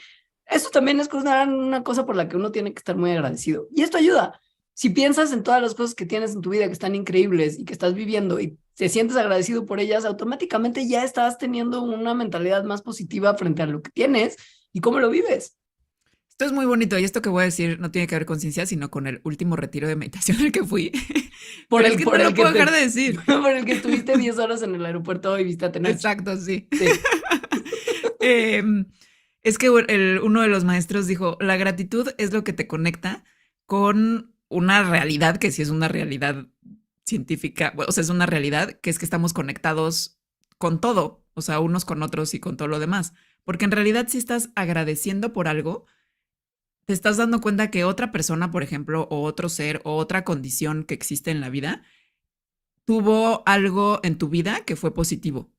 Eso también es una cosa por la que uno tiene que estar muy agradecido. Y esto ayuda. Si piensas en todas las cosas que tienes en tu vida que están increíbles y que estás viviendo y te sientes agradecido por ellas, automáticamente ya estás teniendo una mentalidad más positiva frente a lo que tienes y cómo lo vives. Esto es muy bonito y esto que voy a decir no tiene que ver con ciencia, sino con el último retiro de meditación al que fui. Por Pero es el, que por no el lo que puedo te, dejar de decir. por el que estuviste 10 horas en el aeropuerto y viste a Tenoch. Exacto, sí. Sí. Eh, es que uno de los maestros dijo, la gratitud es lo que te conecta con una realidad, que sí es una realidad científica, o sea, es una realidad, que es que estamos conectados con todo, o sea, unos con otros y con todo lo demás. Porque en realidad si estás agradeciendo por algo, te estás dando cuenta que otra persona, por ejemplo, o otro ser, o otra condición que existe en la vida, tuvo algo en tu vida que fue positivo.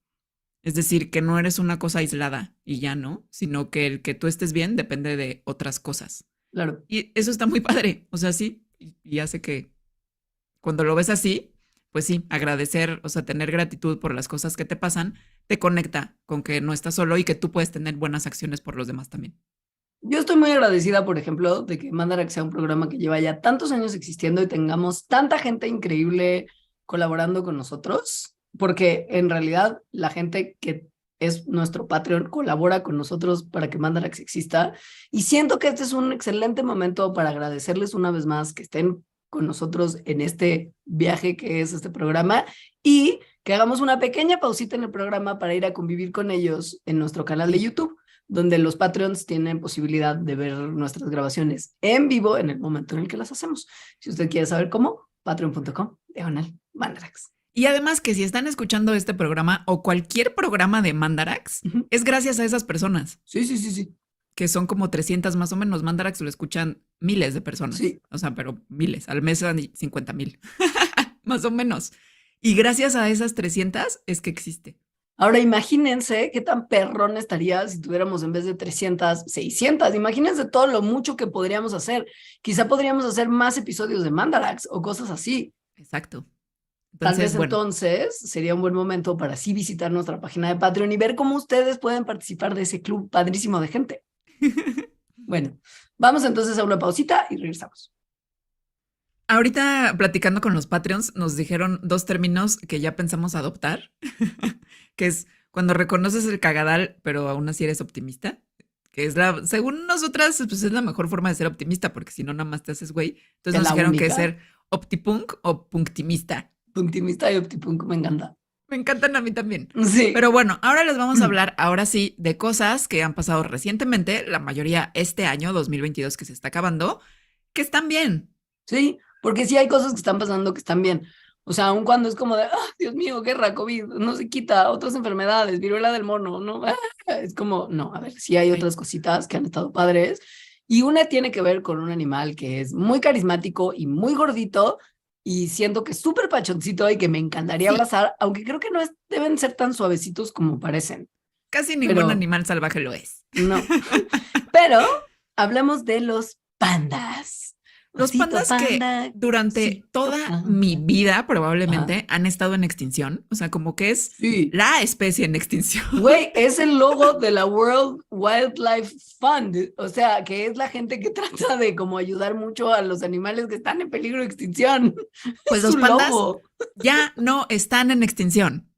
Es decir, que no eres una cosa aislada y ya no, sino que el que tú estés bien depende de otras cosas. Claro. Y eso está muy padre. O sea, sí, y hace que cuando lo ves así, pues sí, agradecer, o sea, tener gratitud por las cosas que te pasan, te conecta con que no estás solo y que tú puedes tener buenas acciones por los demás también. Yo estoy muy agradecida, por ejemplo, de que Mandarax sea un programa que lleva ya tantos años existiendo y tengamos tanta gente increíble colaborando con nosotros, porque en realidad la gente que es nuestro Patreon colabora con nosotros para que Mandarax exista. Y siento que este es un excelente momento para agradecerles una vez más que estén con nosotros en este viaje que es este programa y que hagamos una pequeña pausita en el programa para ir a convivir con ellos en nuestro canal de YouTube, donde los Patreons tienen posibilidad de ver nuestras grabaciones en vivo en el momento en el que las hacemos. Si usted quiere saber cómo, patreon.com/Mandarax. Y además que si están escuchando este programa o cualquier programa de Mandarax, es gracias a esas personas. Sí. Que son como 300 más o menos. Mandarax lo escuchan miles de personas. Sí. O sea, pero miles. Al mes son 50,000. Más o menos. Y gracias a esas 300 es que existe. Ahora imagínense qué tan perrón estaría si tuviéramos en vez de 300, 600. Imagínense todo lo mucho que podríamos hacer. Quizá podríamos hacer más episodios de Mandarax o cosas así. Exacto. Tal vez entonces sería un buen momento para sí visitar nuestra página de Patreon y ver cómo ustedes pueden participar de ese club padrísimo de gente. Bueno, vamos entonces a una pausita y regresamos. Ahorita platicando con los Patreons nos dijeron 2 términos que ya pensamos adoptar, que es cuando reconoces el cagadal, pero aún así eres optimista, que es según nosotras, pues es la mejor forma de ser optimista, porque si no, nada más te haces güey. Entonces nos dijeron que es ser optipunk o punktimista. Punktimista y optipunk me encanta. Me encantan a mí también. Sí. Pero bueno, ahora les vamos a hablar, ahora sí, de cosas que han pasado recientemente, la mayoría este año, 2022, que se está acabando, que están bien. Sí, porque sí hay cosas que están pasando que están bien. O sea, aun cuando es como de, Dios mío, guerra, COVID, no se quita, otras enfermedades, viruela del mono, ¿no? Es como, no, a ver, sí hay otras cositas que han estado padres. Y una tiene que ver con un animal que es muy carismático y muy gordito, y siento que es súper pachoncito y que me encantaría abrazar, aunque creo que no deben ser tan suavecitos como parecen. Casi ningún animal salvaje lo es. No. Pero hablemos de los pandas. Los pandas que durante toda mi vida probablemente han estado en extinción. O sea, como que es la especie en extinción. Güey, es el logo de la World Wildlife Fund. O sea, que es la gente que trata de como ayudar mucho a los animales que están en peligro de extinción. Pues los pandas ya no están en extinción.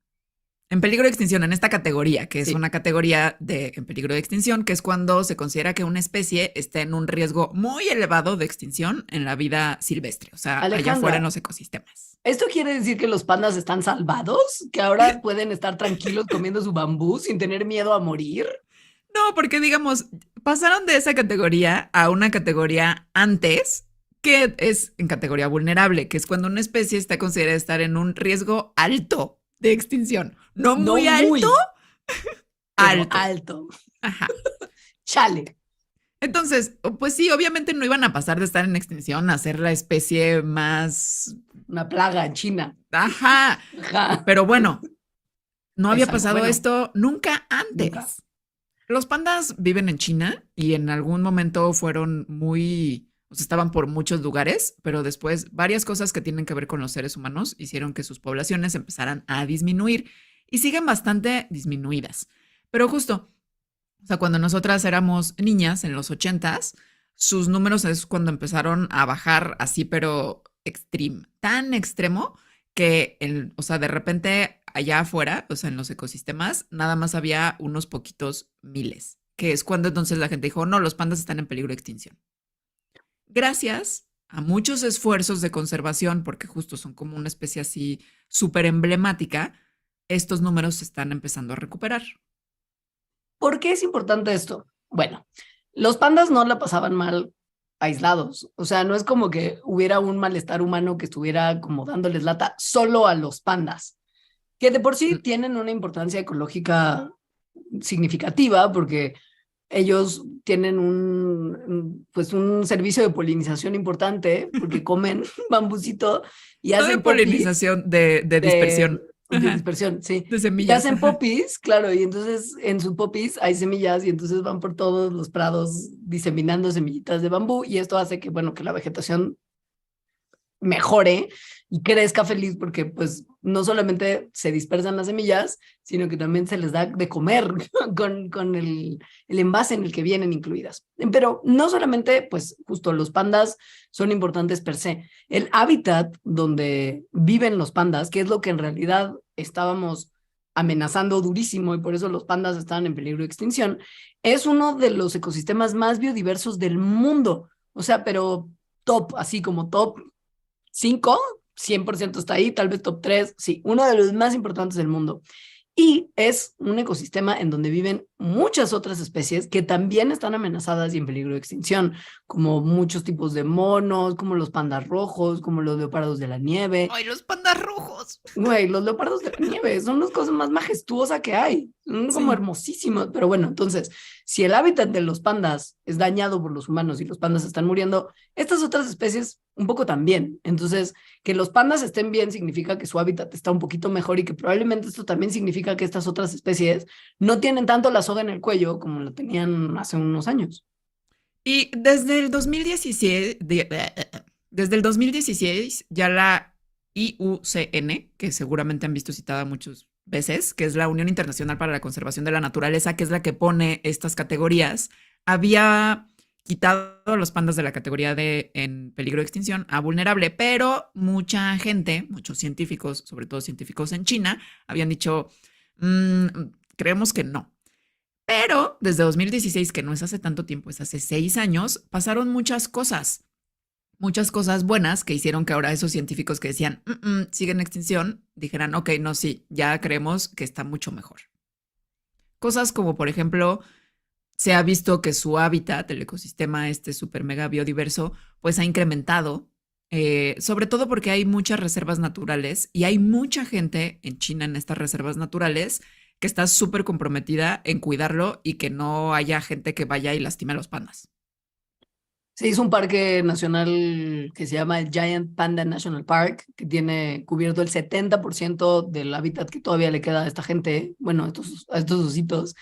En peligro de extinción, en esta categoría, que es una categoría de en peligro de extinción, que es cuando se considera que una especie está en un riesgo muy elevado de extinción en la vida silvestre, o sea, allá afuera en los ecosistemas. ¿Esto quiere decir que los pandas están salvados? ¿Que ahora pueden estar tranquilos comiendo su bambú sin tener miedo a morir? No, porque digamos, pasaron de esa categoría a una categoría antes, que es en categoría vulnerable, que es cuando una especie está considerada estar en un riesgo alto de extinción. No muy alto. Alto. Ajá. Chale. Entonces, pues sí, obviamente no iban a pasar de estar en extinción a ser la especie más... Una plaga en China. Ajá. Pero bueno, no había pasado esto nunca antes. Nunca. Los pandas viven en China y en algún momento fueron muy... O sea, estaban por muchos lugares, pero después varias cosas que tienen que ver con los seres humanos hicieron que sus poblaciones empezaran a disminuir y siguen bastante disminuidas. Pero justo, o sea, cuando nosotras éramos niñas en los 80s, sus números es cuando empezaron a bajar así, pero tan extremo que, o sea, de repente allá afuera, o sea, en los ecosistemas, nada más había unos poquitos miles, que es cuando entonces la gente dijo, no, los pandas están en peligro de extinción. Gracias a muchos esfuerzos de conservación, porque justo son como una especie así súper emblemática, estos números se están empezando a recuperar. ¿Por qué es importante esto? Bueno, los pandas no la pasaban mal aislados. O sea, no es como que hubiera un malestar humano que estuviera como dándoles lata solo a los pandas, que de por sí tienen una importancia ecológica significativa porque ellos tienen pues un servicio de polinización importante porque comen bambucito y No de hacen popis polinización, de dispersión. de Ajá, dispersión, sí. de Y semillas. hacen Ajá. popis, claro, y entonces en sus popis hay semillas y entonces van por todos los prados diseminando semillitas de bambú y esto hace que, bueno, que la vegetación mejore y crezca feliz porque pues no solamente se dispersan las semillas, sino que también se les da de comer con el envase en el que vienen incluidas. Pero no solamente pues justo los pandas son importantes per se, el hábitat donde viven los pandas, que es lo que en realidad estábamos amenazando durísimo y por eso los pandas estaban en peligro de extinción, es uno de los ecosistemas más biodiversos del mundo. O sea, pero top, así como top 5, 100% está ahí, tal vez top 3, sí, uno de los más importantes del mundo. Y es un ecosistema en donde viven muchas otras especies que también están amenazadas y en peligro de extinción, como muchos tipos de monos, como los pandas rojos, como los leopardos de la nieve. ¡Ay, los pandas rojos! Güey, los leopardos de la nieve son las cosas más majestuosas que hay, son como Sí. hermosísimos, pero bueno, entonces, si el hábitat de los pandas es dañado por los humanos y los pandas están muriendo, estas otras especies un poco también. Entonces, que los pandas estén bien significa que su hábitat está un poquito mejor y que probablemente esto también significa que estas otras especies no tienen tanto la soga en el cuello como lo tenían hace unos años. Y desde el 2016, desde el 2016 ya la IUCN, que seguramente han visto citada muchas veces, que es la Unión Internacional para la Conservación de la Naturaleza, que es la que pone estas categorías, había quitado a los pandas de la categoría de en peligro de extinción a vulnerable, pero mucha gente, muchos científicos, sobre todo científicos en China, habían dicho, creemos que no. Pero desde 2016, que no es hace tanto tiempo, es hace 6 años, pasaron muchas cosas buenas que hicieron que ahora esos científicos que decían, sigue en extinción, dijeran, ok, no, sí, ya creemos que está mucho mejor. Cosas como, por ejemplo, se ha visto que su hábitat, el ecosistema este súper mega biodiverso, pues ha incrementado, sobre todo porque hay muchas reservas naturales y hay mucha gente en China en estas reservas naturales que está súper comprometida en cuidarlo y que no haya gente que vaya y lastime a los pandas. Se hizo un parque nacional que se llama el Giant Panda National Park, que tiene cubierto el 70% del hábitat que todavía le queda a esta gente, bueno, a estos ositos,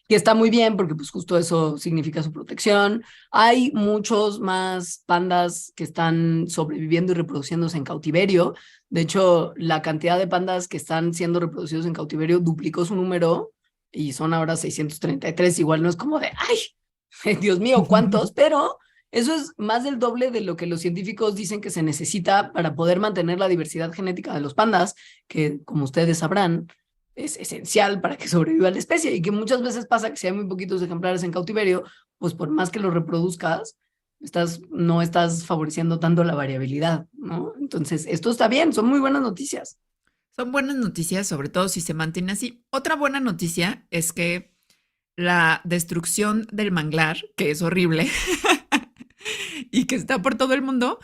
que está muy bien porque pues justo eso significa su protección. Hay muchos más pandas que están sobreviviendo y reproduciéndose en cautiverio. De hecho, la cantidad de pandas que están siendo reproducidos en cautiverio duplicó su número y son ahora 633. Igual no es como de, ay, Dios mío, ¿cuántos? Pero eso es más del doble de lo que los científicos dicen que se necesita para poder mantener la diversidad genética de los pandas, que como ustedes sabrán, es esencial para que sobreviva la especie y que muchas veces pasa que si hay muy poquitos ejemplares en cautiverio, pues por más que los reproduzcas, no estás favoreciendo tanto la variabilidad, ¿no? Entonces, esto está bien, son muy buenas noticias. Son buenas noticias, sobre todo si se mantiene así. Otra buena noticia es que la destrucción del manglar, que es horrible y que está por todo el mundo,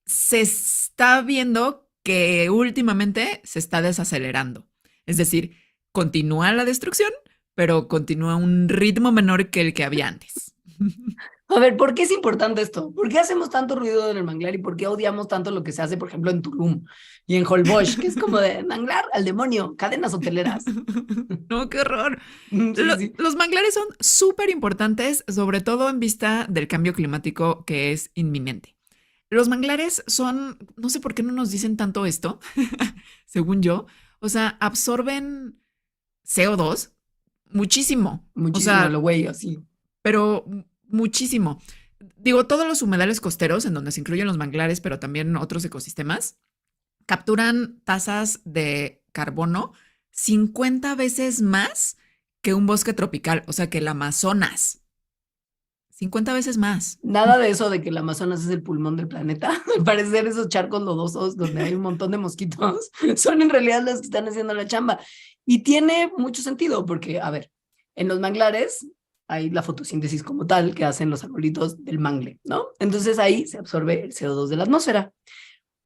se está viendo que últimamente se está desacelerando. Es decir, continúa la destrucción, pero continúa a un ritmo menor que el que había antes. A ver, ¿por qué es importante esto? ¿Por qué hacemos tanto ruido en el manglar y por qué odiamos tanto lo que se hace, por ejemplo, en Tulum y en Holbox, que es como de manglar al demonio, cadenas hoteleras? No, qué horror. Sí, sí. Los manglares son súper importantes, sobre todo en vista del cambio climático que es inminente. Los manglares son, no sé por qué no nos dicen tanto esto, según yo, o sea, absorben CO2 muchísimo, o Muchísimo a lo sea, güey, así. pero muchísimo. Digo, todos los humedales costeros, en donde se incluyen los manglares, pero también otros ecosistemas, capturan tasas de carbono 50 veces más que un bosque tropical, o sea, que el Amazonas. 50 veces más. Nada de eso de que el Amazonas es el pulmón del planeta. Al parecer esos charcos lodosos donde hay un montón de mosquitos son en realidad los que están haciendo la chamba. Y tiene mucho sentido porque, a ver, en los manglares hay la fotosíntesis como tal que hacen los arbolitos del mangle, ¿no? Entonces ahí se absorbe el CO2 de la atmósfera.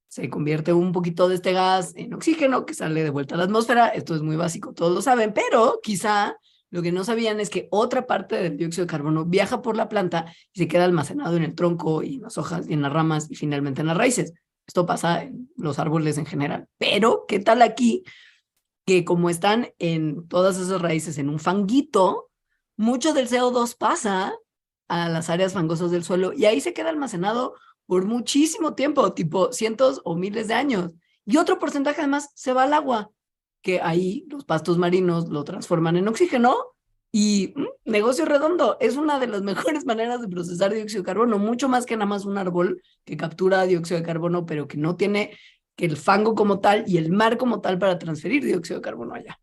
Se convierte un poquito de este gas en oxígeno que sale de vuelta a la atmósfera. Esto es muy básico, todos lo saben, pero quizá Lo que no sabían es que otra parte del dióxido de carbono viaja por la planta y se queda almacenado en el tronco y en las hojas y en las ramas y finalmente en las raíces. Esto pasa en los árboles en general. Pero, ¿qué tal aquí? Que como están en todas esas raíces en un fanguito, mucho del CO2 pasa a las áreas fangosas del suelo y ahí se queda almacenado por muchísimo tiempo, tipo cientos o miles de años. Y otro porcentaje además se va al agua, que ahí los pastos marinos lo transforman en oxígeno y negocio redondo. Es una de las mejores maneras de procesar dióxido de carbono, mucho más que nada más un árbol que captura dióxido de carbono, pero que no tiene que el fango como tal y el mar como tal para transferir dióxido de carbono allá.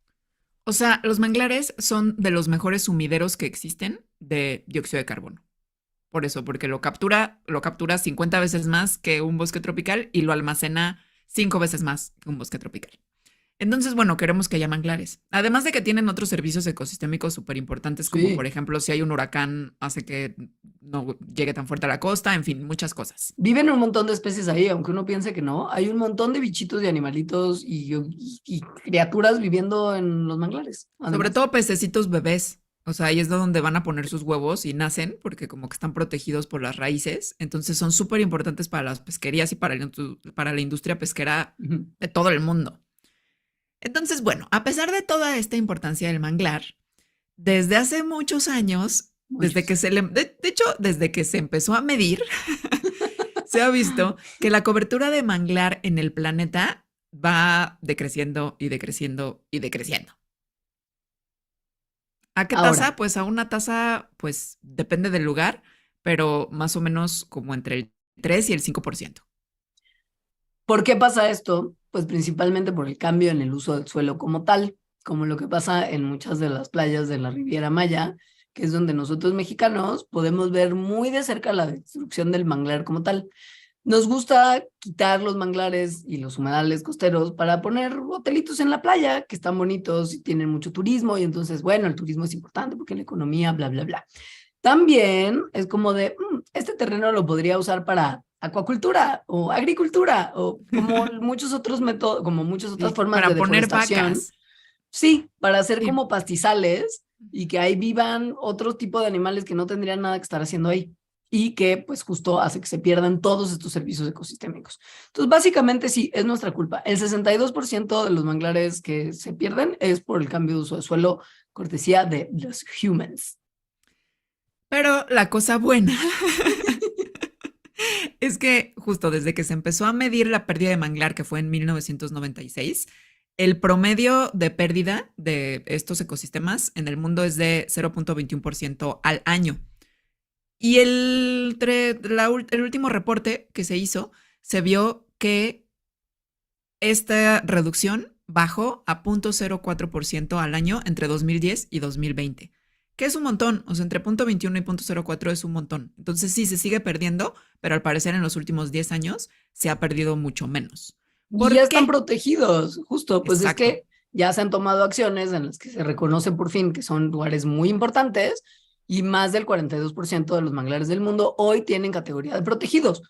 O sea, los manglares son de los mejores sumideros que existen de dióxido de carbono. Por eso, porque lo captura 50 veces más que un bosque tropical y lo almacena 5 veces más que un bosque tropical. Entonces, bueno, queremos que haya manglares. Además de que tienen otros servicios ecosistémicos súper importantes, como por Sí. ejemplo, si hay un huracán, hace que no llegue tan fuerte a la costa, en fin, muchas cosas. Viven un montón de especies ahí, aunque uno piense que no. Hay un montón de bichitos y animalitos y criaturas viviendo en los manglares, Sobre además. todo pececitos bebés. O sea, ahí es de donde van a poner sus huevos y nacen, porque como que están protegidos por las raíces. Entonces son súper importantes para las pesquerías y para la industria pesquera Ujú. de todo el mundo. Entonces, bueno, a pesar de toda esta importancia del manglar, desde hace muchos años, desde Muchos. que de hecho, desde que se empezó a medir, se ha visto que la cobertura de manglar en el planeta va decreciendo y decreciendo y decreciendo. ¿A qué Ahora, tasa? Pues a una tasa, pues depende del lugar, pero más o menos como entre el 3 y el 5%. ¿por qué pasa esto? Pues principalmente por el cambio en el uso del suelo como tal, como lo que pasa en muchas de las playas de la Riviera Maya, que es donde nosotros mexicanos podemos ver muy de cerca la destrucción del manglar como tal. Nos gusta quitar los manglares y los humedales costeros para poner hotelitos en la playa que están bonitos y tienen mucho turismo y entonces, bueno, el turismo es importante porque la economía, bla, bla, bla. También es como de, este terreno lo podría usar para acuacultura o agricultura o como muchos otros métodos, como muchas otras Sí, formas de para poner deforestación. vacas. Sí, para hacer Sí. como pastizales y que ahí vivan otro tipo de animales que no tendrían nada que estar haciendo ahí y que pues justo hace que se pierdan todos estos servicios ecosistémicos. Entonces, básicamente sí, es nuestra culpa. El 62% de los manglares que se pierden es por el cambio de uso de suelo, cortesía de los humans. Pero la cosa buena es que justo desde que se empezó a medir la pérdida de manglar, que fue en 1996, el promedio de pérdida de estos ecosistemas en el mundo es de 0.21% al año. Y el último reporte que se hizo, se vio que esta reducción bajó a 0.04% al año entre 2010 y 2020, que es un montón. O sea, entre 0.21 y 0.04 es un montón. Entonces sí, se sigue perdiendo, pero al parecer en los últimos 10 años se ha perdido mucho menos. Y ya ¿Por están qué? protegidos, justo, pues es Exacto. que ya se han tomado acciones en las que se reconoce por fin que son lugares muy importantes y más del 42% de los manglares del mundo hoy tienen categoría de protegidos.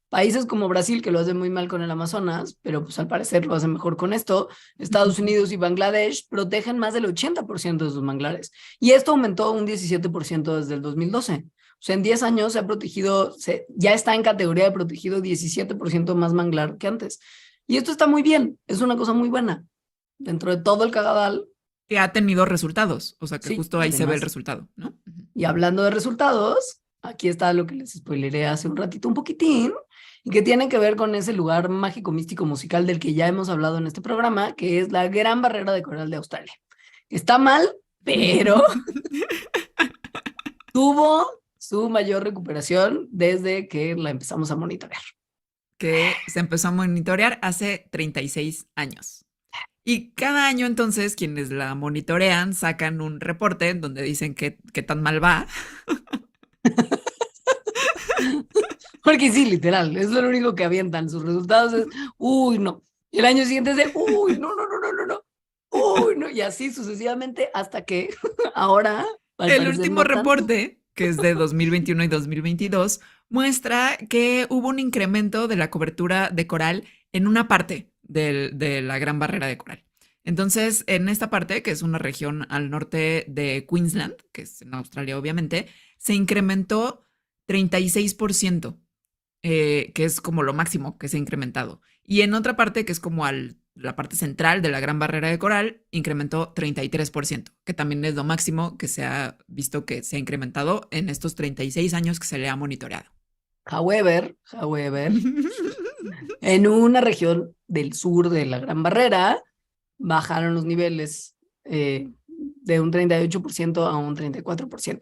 Países como Brasil, que lo hacen muy mal con el Amazonas, pero pues al parecer lo hacen mejor con esto, Estados Unidos y Bangladesh protegen más del 80% de sus manglares. Y esto aumentó un 17% desde el 2012. O sea, en 10 años se ha protegido, ya está en categoría de protegido 17% más manglar que antes. Y esto está muy bien, es una cosa muy buena. Dentro de todo el cagadal, Que ha tenido resultados. O sea, que sí, justo ahí se ve el además. resultado, ¿no? Y hablando de resultados, aquí está lo que les spoileré hace un ratito un poquitín, y que tiene que ver con ese lugar mágico, místico, musical del que ya hemos hablado en este programa, que es la Gran Barrera de Coral de Australia. Está mal, pero tuvo su mayor recuperación desde que la empezamos a monitorear. Que se empezó a monitorear hace 36 años. Y cada año entonces quienes la monitorean sacan un reporte donde dicen que tan mal va. Porque sí, literal, es lo único que avientan. Sus resultados es, uy, no. Y el año siguiente es de, uy, no, no, no, no, no, no. Uy, no. Y así sucesivamente hasta que ahora, al El parecer, último no tanto. reporte, que es de 2021 y 2022, muestra que hubo un incremento de la cobertura de coral en una parte de la Gran Barrera de Coral. Entonces, en esta parte, que es una región al norte de Queensland, que es en Australia obviamente, se incrementó 36%, que es como lo máximo que se ha incrementado. Y en otra parte, que es como la parte central de la Gran Barrera de Coral, incrementó 33%, que también es lo máximo que se ha visto que se ha incrementado en estos 36 años que se le ha monitoreado. However, en una región del sur de la Gran Barrera, bajaron los niveles de un 38% a un 34%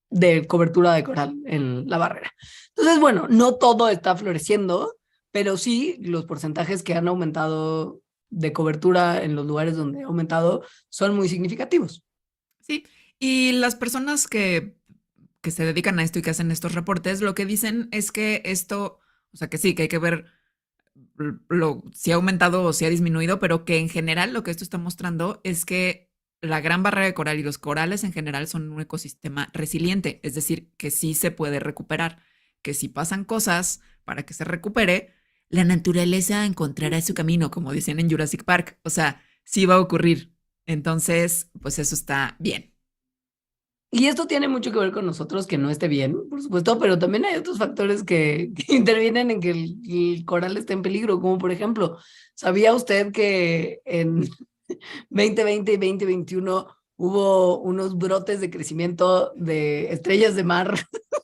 de cobertura de coral en la barrera. Entonces, bueno, no todo está floreciendo, pero sí los porcentajes que han aumentado de cobertura en los lugares donde ha aumentado son muy significativos. Sí, y las personas que se dedican a esto y que hacen estos reportes, lo que dicen es que esto, o sea, que sí, que hay que ver si ha aumentado o si ha disminuido, pero que en general lo que esto está mostrando es que la Gran Barrera de Coral y los corales en general son un ecosistema resiliente, es decir, que sí se puede recuperar, que si pasan cosas para que se recupere, la naturaleza encontrará su camino, como dicen en Jurassic Park, o sea, sí va a ocurrir. Entonces, pues eso está bien. Y esto tiene mucho que ver con nosotros, que no esté bien, por supuesto, pero también hay otros factores que intervienen en que el coral esté en peligro, como por ejemplo, ¿sabía usted que en 2020 y 2021 hubo unos brotes de crecimiento de estrellas de mar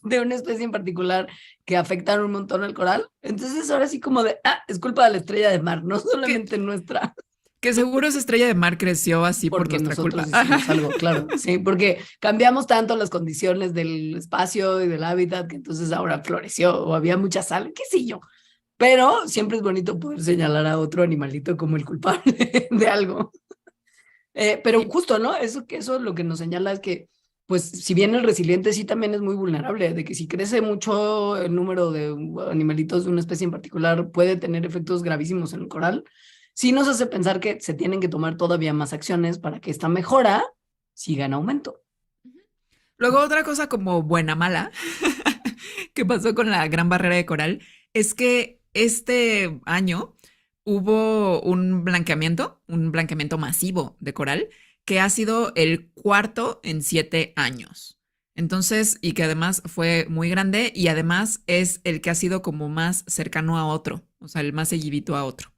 de una especie en particular que afectan un montón al coral? Entonces ahora sí como de, es culpa de la estrella de mar, no Que, solamente nuestra. que seguro esa estrella de mar creció así por Porque nuestra nosotros culpa. hicimos algo, claro, sí, porque cambiamos tanto las condiciones del espacio y del hábitat que entonces ahora floreció o había mucha sal, qué sé yo. Pero siempre es bonito poder señalar a otro animalito como el culpable de algo. Pero Sí, justo, ¿no? Eso lo que nos señala es que, pues, si bien el resiliente sí también es muy vulnerable, de que si crece mucho el número de animalitos de una especie en particular puede tener efectos gravísimos en el coral, sí nos hace pensar que se tienen que tomar todavía más acciones para que esta mejora siga en aumento. luego otra cosa como buena mala que pasó con la Gran Barrera de Coral es que este año hubo un blanqueamiento masivo de coral que ha sido el cuarto en 7 años. Entonces, y que además fue muy grande y además es el que ha sido como más cercano a otro, o sea, el más seguidito a otro.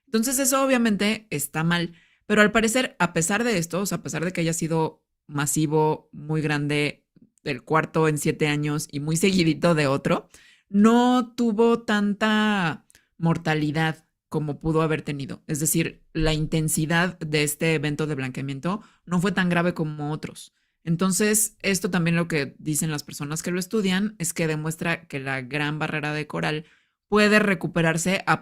Entonces eso obviamente está mal, pero al parecer, a pesar de esto, o sea, a pesar de que haya sido masivo, muy grande, el cuarto en 7 años y muy seguidito de otro, no tuvo tanta mortalidad como pudo haber tenido. Es decir, la intensidad de este evento de blanqueamiento no fue tan grave como otros. Entonces, esto también lo que dicen las personas que lo estudian es que demuestra que la gran barrera de coral puede recuperarse a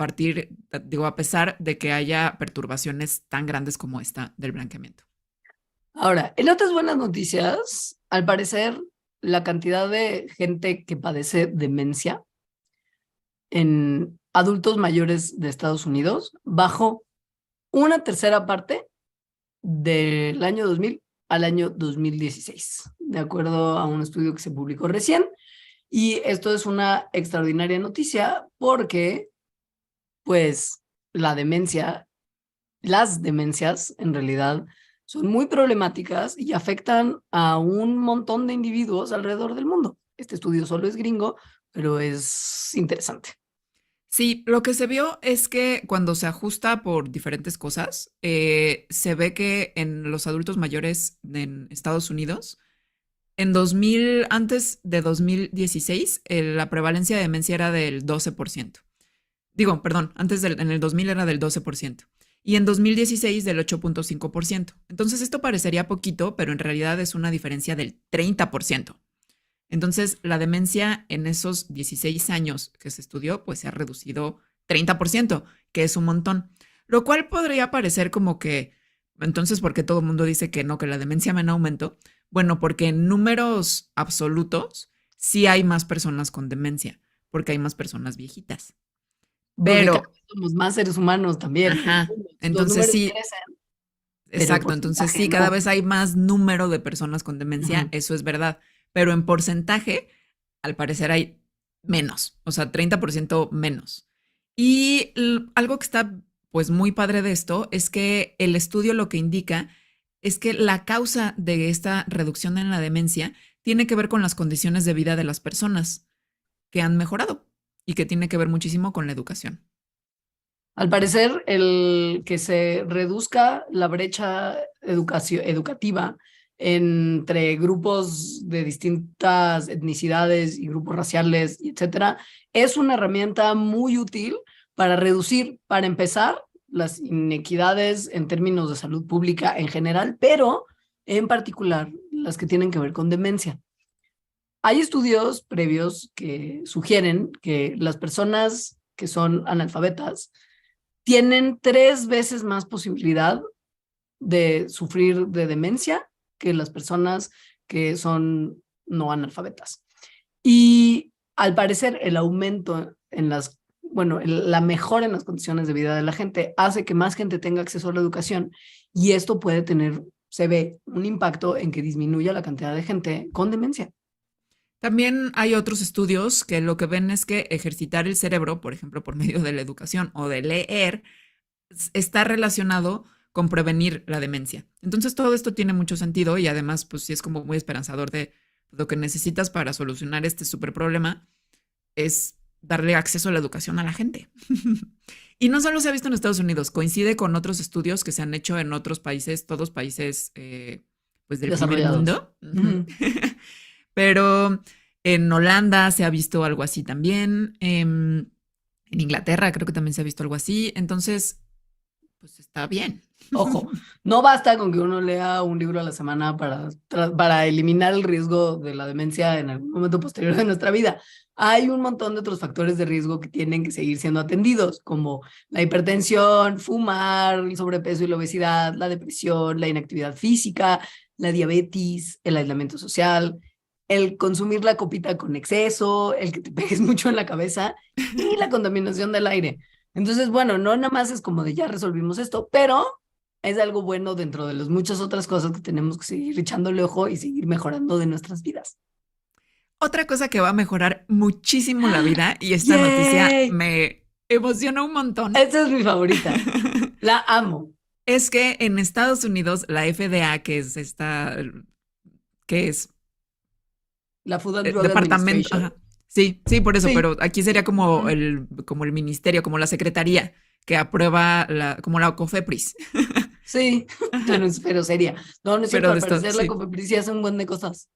pesar de que haya perturbaciones tan grandes como esta del blanqueamiento. Ahora, en otras buenas noticias, al parecer, la cantidad de gente que padece demencia en adultos mayores de Estados Unidos bajó una tercera parte del año 2000 al año 2016, de acuerdo a un estudio que se publicó recién. Y esto es una extraordinaria noticia porque, pues, la demencia, las demencias en realidad son muy problemáticas y afectan a un montón de individuos alrededor del mundo. Este estudio solo es gringo, pero es interesante. Sí, lo que se vio es que cuando se ajusta por diferentes cosas, se ve que en los adultos mayores en Estados Unidos, antes de 2016, la prevalencia de demencia era del 12%. Digo, perdón, en el 2000 era del 12% y en 2016 del 8.5%. Entonces esto parecería poquito, pero en realidad es una diferencia del 30%. Entonces la demencia en esos 16 años que se estudió, pues se ha reducido 30%, que es un montón. Lo cual podría parecer como que, entonces, ¿por qué todo el mundo dice que no, que la demencia va en aumento? Bueno, porque en números absolutos sí hay más personas con demencia, porque hay más personas viejitas. Porque cada Pero vez somos más seres humanos también. ajá, Los entonces números sí, crecen, pero el exacto, entonces porcentaje sí, cada no. vez hay más número de personas con demencia, Ujú. eso es verdad, pero en porcentaje, al parecer hay menos, o sea, 30% menos. Y algo que está pues muy padre de esto es que el estudio lo que indica es que la causa de esta reducción en la demencia tiene que ver con las condiciones de vida de las personas que han mejorado y que tiene que ver muchísimo con la educación. Al parecer, el que se reduzca la brecha educativa entre grupos de distintas etnicidades y grupos raciales, etcétera, es una herramienta muy útil para reducir, para empezar, las inequidades en términos de salud pública en general, pero en particular las que tienen que ver con demencia. Hay estudios previos que sugieren que las personas que son analfabetas tienen 3 veces más posibilidad de sufrir de demencia que las personas que son no analfabetas. Y al parecer el aumento en la mejora en las condiciones de vida de la gente hace que más gente tenga acceso a la educación y esto puede tener, se ve, un impacto en que disminuya la cantidad de gente con demencia. También hay otros estudios que lo que ven es que ejercitar el cerebro, por ejemplo, por medio de la educación o de leer, está relacionado con prevenir la demencia. Entonces todo esto tiene mucho sentido y además pues sí es como muy esperanzador de lo que necesitas para solucionar este súper problema es darle acceso a la educación a la gente. Y no solo se ha visto en Estados Unidos, coincide con otros estudios que se han hecho en otros países, todos países pues del primer mundo. Uh-huh. Pero en Holanda se ha visto algo así también. En Inglaterra creo que también se ha visto algo así. Entonces, pues está bien. Ojo, no basta con que uno lea un libro a la semana para eliminar el riesgo de la demencia en algún momento posterior de nuestra vida. Hay un montón de otros factores de riesgo que tienen que seguir siendo atendidos, como la hipertensión, fumar, el sobrepeso y la obesidad, la depresión, la inactividad física, la diabetes, el aislamiento social, el consumir la copita con exceso, el que te pegues mucho en la cabeza y la contaminación del aire. Entonces, bueno, no nada más es como de ya resolvimos esto, pero es algo bueno dentro de las muchas otras cosas que tenemos que seguir echándole ojo y seguir mejorando de nuestras vidas. Otra cosa que va a mejorar muchísimo la vida, y esta ¡Yay! noticia me emociona un montón. Esta es mi favorita. La amo. Es que en Estados Unidos la FDA, que es esta, que es La Food and Drug departamento, Administration. sí, por eso, Sí. pero aquí sería como el ministerio, como la secretaría que aprueba como la COFEPRIS. Sí, pero seria. No es cierto, Pero al de esto, parecer la sí. COFEPRIS sí hace un buen de cosas.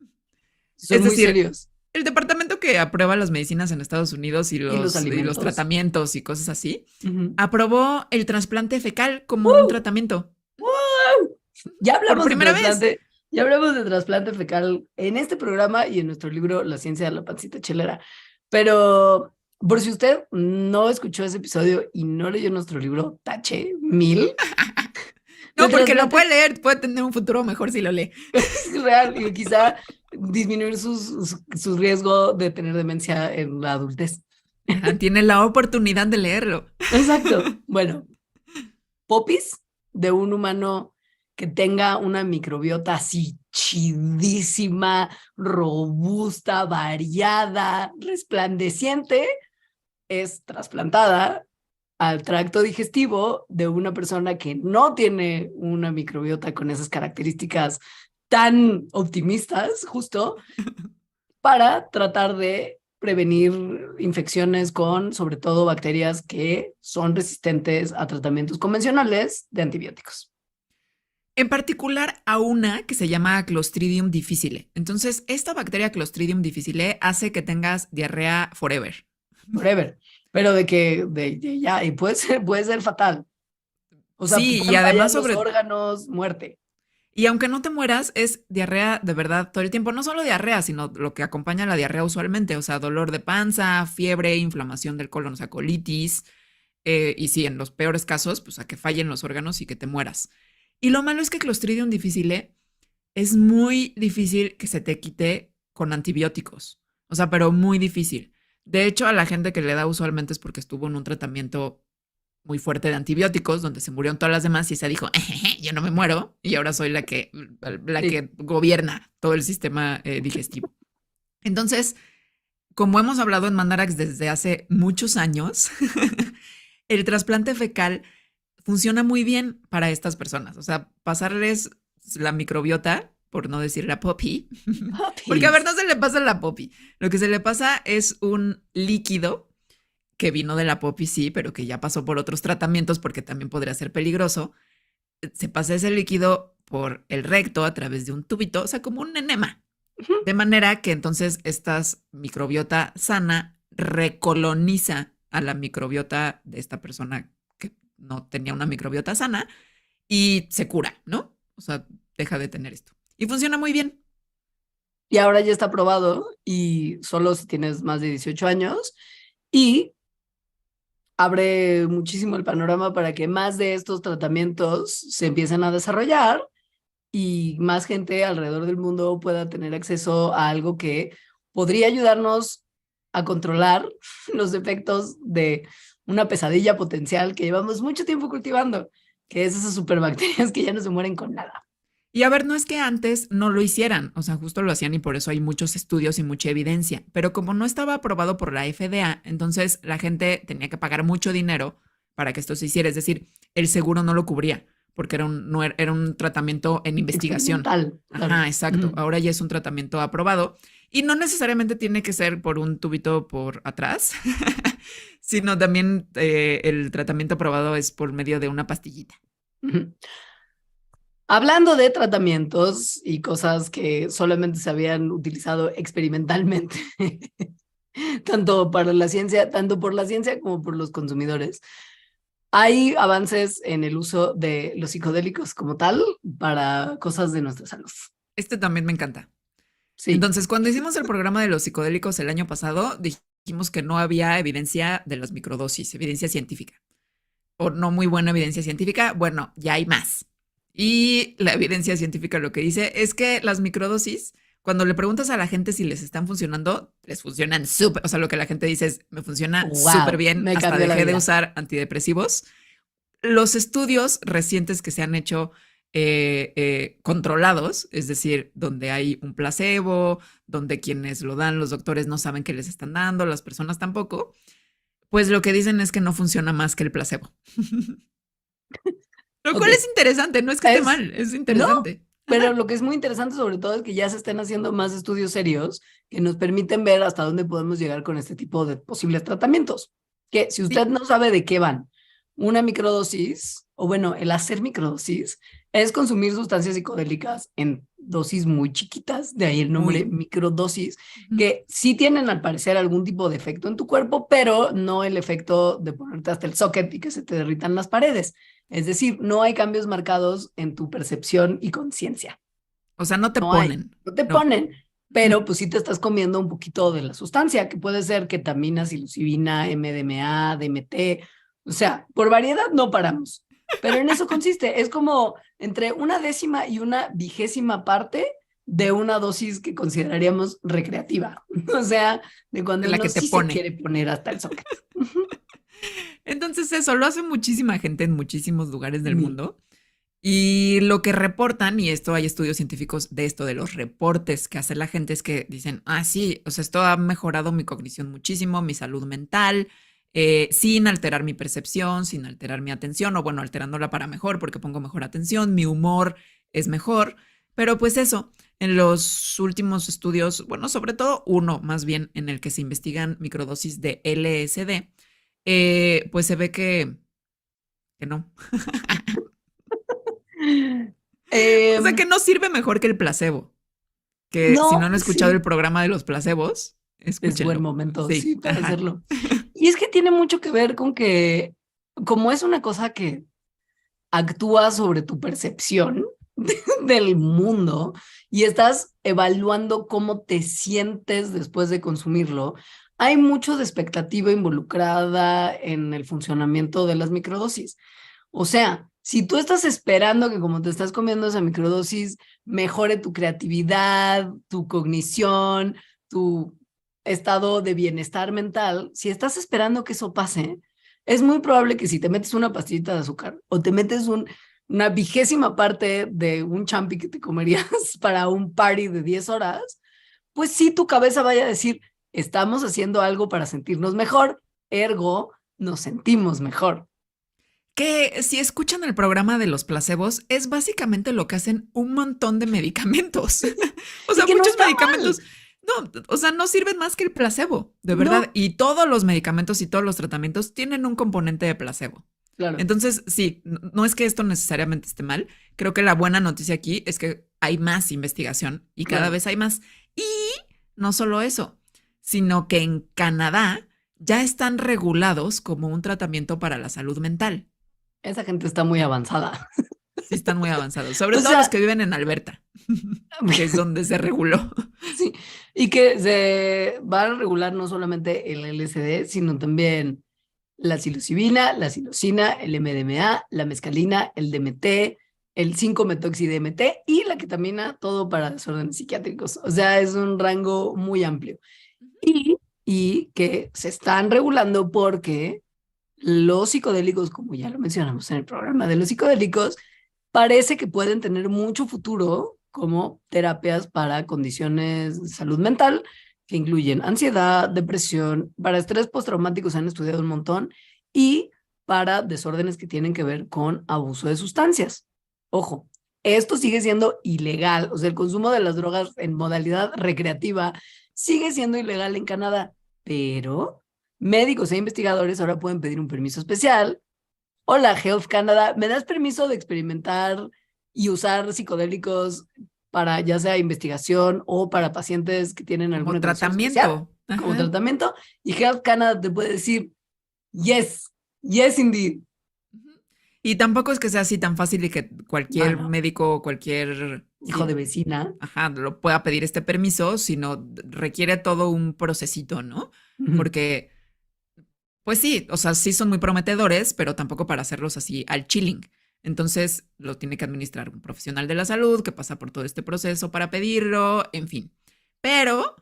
Son Es muy decir, serios. el departamento que aprueba las medicinas en Estados Unidos y Y los los alimentos. tratamientos y cosas así, Ujú. aprobó el trasplante fecal como un tratamiento. ¡Wow! Ya hablamos Por primera de trasplante, ya hablamos de trasplante fecal en este programa y en nuestro libro La ciencia de la pancita chelera. Pero por si usted no escuchó ese episodio y no leyó nuestro libro, tache 1000. No, De porque lo trasplante puede leer, puede tener un futuro mejor si lo lee. es real y quizá disminuir su riesgo de tener demencia en la adultez. Ajá, tiene la oportunidad de leerlo. Exacto. Bueno, popis de un humano que tenga una microbiota así chidísima, robusta, variada, resplandeciente, es trasplantada al tracto digestivo de una persona que no tiene una microbiota con esas características tan optimistas, justo, para tratar de prevenir infecciones con, sobre todo, bacterias que son resistentes a tratamientos convencionales de antibióticos. En particular a una que se llama Clostridium difficile. Entonces, esta bacteria Clostridium difficile hace que tengas diarrea forever. Forever. Pero de ya, y puede ser fatal. O sea, Sí, y pueden además fallar los órganos, muerte. Y aunque no te mueras, es diarrea de verdad todo el tiempo. No solo diarrea, sino lo que acompaña a la diarrea usualmente. O sea, dolor de panza, fiebre, inflamación del colon, o sea, colitis. Y sí, en los peores casos, pues a que fallen los órganos y que te mueras. Y lo malo es que Clostridium difficile es muy difícil que se te quite con antibióticos. O sea, pero muy difícil. De hecho, a la gente que le da usualmente es porque estuvo en un tratamiento muy fuerte de antibióticos, donde se murieron todas las demás y se dijo, yo no me muero, y ahora soy la que Sí. gobierna todo el sistema digestivo. Entonces, como hemos hablado en Mandarax desde hace muchos años, el trasplante fecal funciona muy bien para estas personas. O sea, pasarles la microbiota, por no decir la Poppy, porque a ver, Puppies. no se le pasa la Poppy. Lo que se le pasa es un líquido que vino de la Poppy, sí, pero que ya pasó por otros tratamientos porque también podría ser peligroso. Se pasa ese líquido por el recto a través de un tubito, o sea, como un enema. Ujú. De manera que entonces esta microbiota sana recoloniza a la microbiota de esta persona que no tenía una microbiota sana y se cura, ¿no? O sea, deja de tener esto. Y funciona muy bien. Y ahora ya está aprobado y solo si tienes más de 18 años y abre muchísimo el panorama para que más de estos tratamientos se empiecen a desarrollar y más gente alrededor del mundo pueda tener acceso a algo que podría ayudarnos a controlar los efectos de una pesadilla potencial que llevamos mucho tiempo cultivando, que es esas superbacterias que ya no se mueren con nada. Y a ver, no es que antes no lo hicieran, o sea, justo lo hacían y por eso hay muchos estudios y mucha evidencia, pero como no estaba aprobado por la FDA, entonces la gente tenía que pagar mucho dinero para que esto se hiciera, es decir, el seguro no lo cubría porque no era un tratamiento en investigación. Experimental, claro. Ajá, exacto. Ahora ya es un tratamiento aprobado y no necesariamente tiene que ser por un tubito por atrás, sino también el tratamiento aprobado es por medio de una pastillita. Hablando de tratamientos y cosas que solamente se habían utilizado experimentalmente, tanto para la ciencia, tanto por la ciencia como por los consumidores, hay avances en el uso de los psicodélicos como tal para cosas de nuestra salud. Este también me encanta. Sí. Entonces, cuando hicimos el programa de los psicodélicos el año pasado, dijimos que no había evidencia de las microdosis, evidencia científica, o no muy buena evidencia científica. Bueno, ya hay más. Y la evidencia científica lo que dice es que las microdosis, cuando le preguntas a la gente si les están funcionando, les funcionan súper, o sea, lo que la gente dice es, me funciona súper Wow, bien, me hasta cambió la dejé de vida. usar antidepresivos. Los estudios recientes que se han hecho controlados, es decir, donde hay un placebo, donde quienes lo dan, los doctores no saben qué les están dando, las personas tampoco, pues lo que dicen es que no funciona más que el placebo. Lo Ok, cual es interesante, no es que esté es, mal, es no, interesante. pero Ajá. lo que es muy interesante sobre todo es que ya se estén haciendo más estudios serios que nos permiten ver hasta dónde podemos llegar con este tipo de posibles tratamientos. Que si usted Sí, no sabe de qué van, una microdosis, o bueno, el hacer microdosis, es consumir sustancias psicodélicas en dosis muy chiquitas, de ahí el nombre muy. microdosis, Ujú. que sí tienen al parecer algún tipo de efecto en tu cuerpo, pero no el efecto de ponerte hasta el socket y que se te derritan las paredes. Es decir, no hay cambios marcados en tu percepción y conciencia. O sea, no te No hay, ponen, no te no. ponen, pero pues sí te estás comiendo un poquito de la sustancia, que puede ser ketamina, psilocibina, MDMA, DMT, o sea, por variedad no paramos. Pero en eso consiste, es como entre una décima y una vigésima parte de una dosis que consideraríamos recreativa, o sea, de De cuando la uno que te sí se pone. quiere poner hasta el socket. Entonces eso lo hace muchísima gente en muchísimos lugares del Mil. mundo. Y lo que reportan, y esto hay estudios científicos de esto, de los reportes que hace la gente, es que dicen, ah, sí, o sea, esto ha mejorado mi cognición muchísimo, mi salud mental, sin alterar mi percepción, sin alterar mi atención, o bueno, alterándola para mejor, porque pongo mejor atención, mi humor es mejor. Pero pues eso, en los últimos estudios, bueno, sobre todo uno más bien en el que se investigan microdosis de LSD, pues se ve que no. O sea, que Eh, no sirve mejor que el placebo. Que si no no, han escuchado el sí, programa de los placebos, es buen escúchenlo. momento, sí, Sí, para ajá. hacerlo. Y es que tiene mucho que ver con que, como es una cosa que actúa sobre tu percepción del mundo y estás evaluando cómo te sientes después de consumirlo, hay mucho de expectativa involucrada en el funcionamiento de las microdosis. O sea, si tú estás esperando que como te estás comiendo esa microdosis mejore tu creatividad, tu cognición, tu estado de bienestar mental, si estás esperando que eso pase, es muy probable que si te metes una pastillita de azúcar o te metes una vigésima parte de un champi que te comerías para un party de 10 horas, pues sí tu cabeza vaya a decir, estamos haciendo algo para sentirnos mejor, ergo nos sentimos mejor. Que si escuchan el programa de los placebos, es básicamente lo que hacen un montón de medicamentos. O Y sea, que no muchos está medicamentos, mal. no, o sea, no sirven más que el placebo, de verdad. No, Y todos los medicamentos y todos los tratamientos tienen un componente de placebo. claro, Entonces, sí, no es que esto necesariamente esté mal. Creo que la buena noticia aquí es que hay más investigación y cada claro. vez hay más. Y no solo eso, sino que en Canadá ya están regulados como un tratamiento para la salud mental. Esa gente está muy avanzada. Sí, están muy avanzados, sobre O todo los sea, que viven en Alberta, que es donde se reguló. sí, y que se va a regular no solamente el LSD, sino también la psilocibina, la psilocina, el MDMA, la mescalina, el DMT, el 5-metoxi-DMT y la ketamina, todo para desórdenes psiquiátricos. O sea, es un rango muy amplio. Y, y que se están regulando porque los psicodélicos, como ya lo mencionamos en el programa de los psicodélicos, parece que pueden tener mucho futuro como terapias para condiciones de salud mental que incluyen ansiedad, depresión, para estrés postraumático se han estudiado un montón y para desórdenes que tienen que ver con abuso de sustancias. Ojo, esto sigue siendo ilegal, o sea, el consumo de las drogas en modalidad recreativa sigue siendo ilegal en Canadá, pero médicos e investigadores ahora pueden pedir un permiso especial. Hola, Health Canada, ¿me das permiso de experimentar y usar psicodélicos para ya sea investigación o para pacientes que tienen Como alguna condición especial tratamiento. como Ajá. tratamiento? Y Health Canada te puede decir, yes, yes indeed. Ujú. Y tampoco es que sea así tan fácil y que No, cualquier no, médico o cualquier, hijo de sí, vecina. ajá, lo pueda pedir este permiso, sino requiere todo un procesito, ¿no? Ujú. Porque, pues sí, o sea, sí son muy prometedores, pero tampoco para hacerlos así al chilling. Entonces, lo tiene que administrar un profesional de la salud que pasa por todo este proceso para pedirlo, en fin. Pero,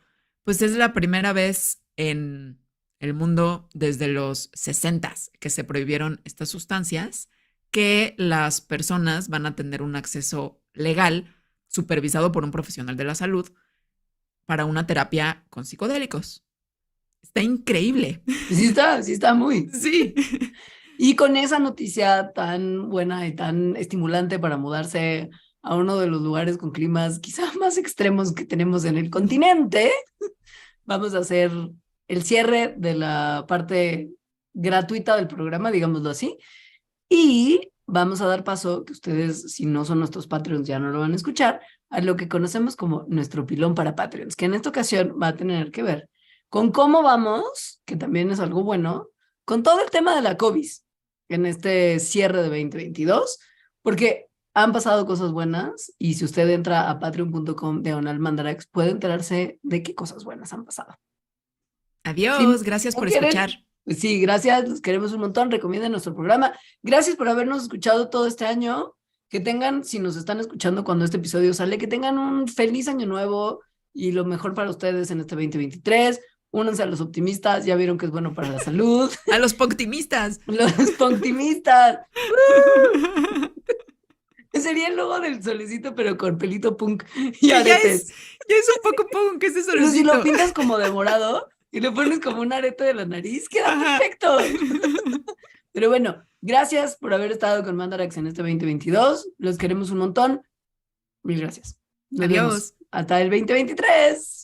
pues es la primera vez en el mundo desde los 60 que se prohibieron estas sustancias, que las personas van a tener un acceso legal supervisado por un profesional de la salud para una terapia con psicodélicos. Está increíble. Sí está muy. Sí. Y con esa noticia tan buena y tan estimulante para mudarse a uno de los lugares con climas quizá más extremos que tenemos en el continente, vamos a hacer el cierre de la parte gratuita del programa, digámoslo así, y vamos a dar paso, que ustedes, si no son nuestros Patreons, ya no lo van a escuchar, a lo que conocemos como nuestro pilón para Patreons, que en esta ocasión va a tener que ver con cómo vamos, que también es algo bueno, con todo el tema de la COVID en este cierre de 2022, porque han pasado cosas buenas y si usted entra a patreon.com/mandarax puede enterarse de qué cosas buenas han pasado. Si Adiós, gracias no por quieren, escuchar. pues sí, gracias, los queremos un montón, recomienden nuestro programa. Gracias por habernos escuchado todo este año. Que tengan, si nos están escuchando cuando este episodio sale, que tengan un feliz año nuevo y lo mejor para ustedes en este 2023. Únanse a los optimistas, ya vieron que es bueno para la salud. A los optimistas. Los optimistas. Sería el logo del solecito, pero con pelito punk y Que aretes. ya es un poco punk ese Pero si lo solecito. pintas como de morado y le pones como un arete de la nariz, queda Ajá. perfecto. Pero bueno, gracias por haber estado con Mandarax en este 2022. Los queremos un montón. Mil gracias. Nos vemos Adiós. hasta el 2023.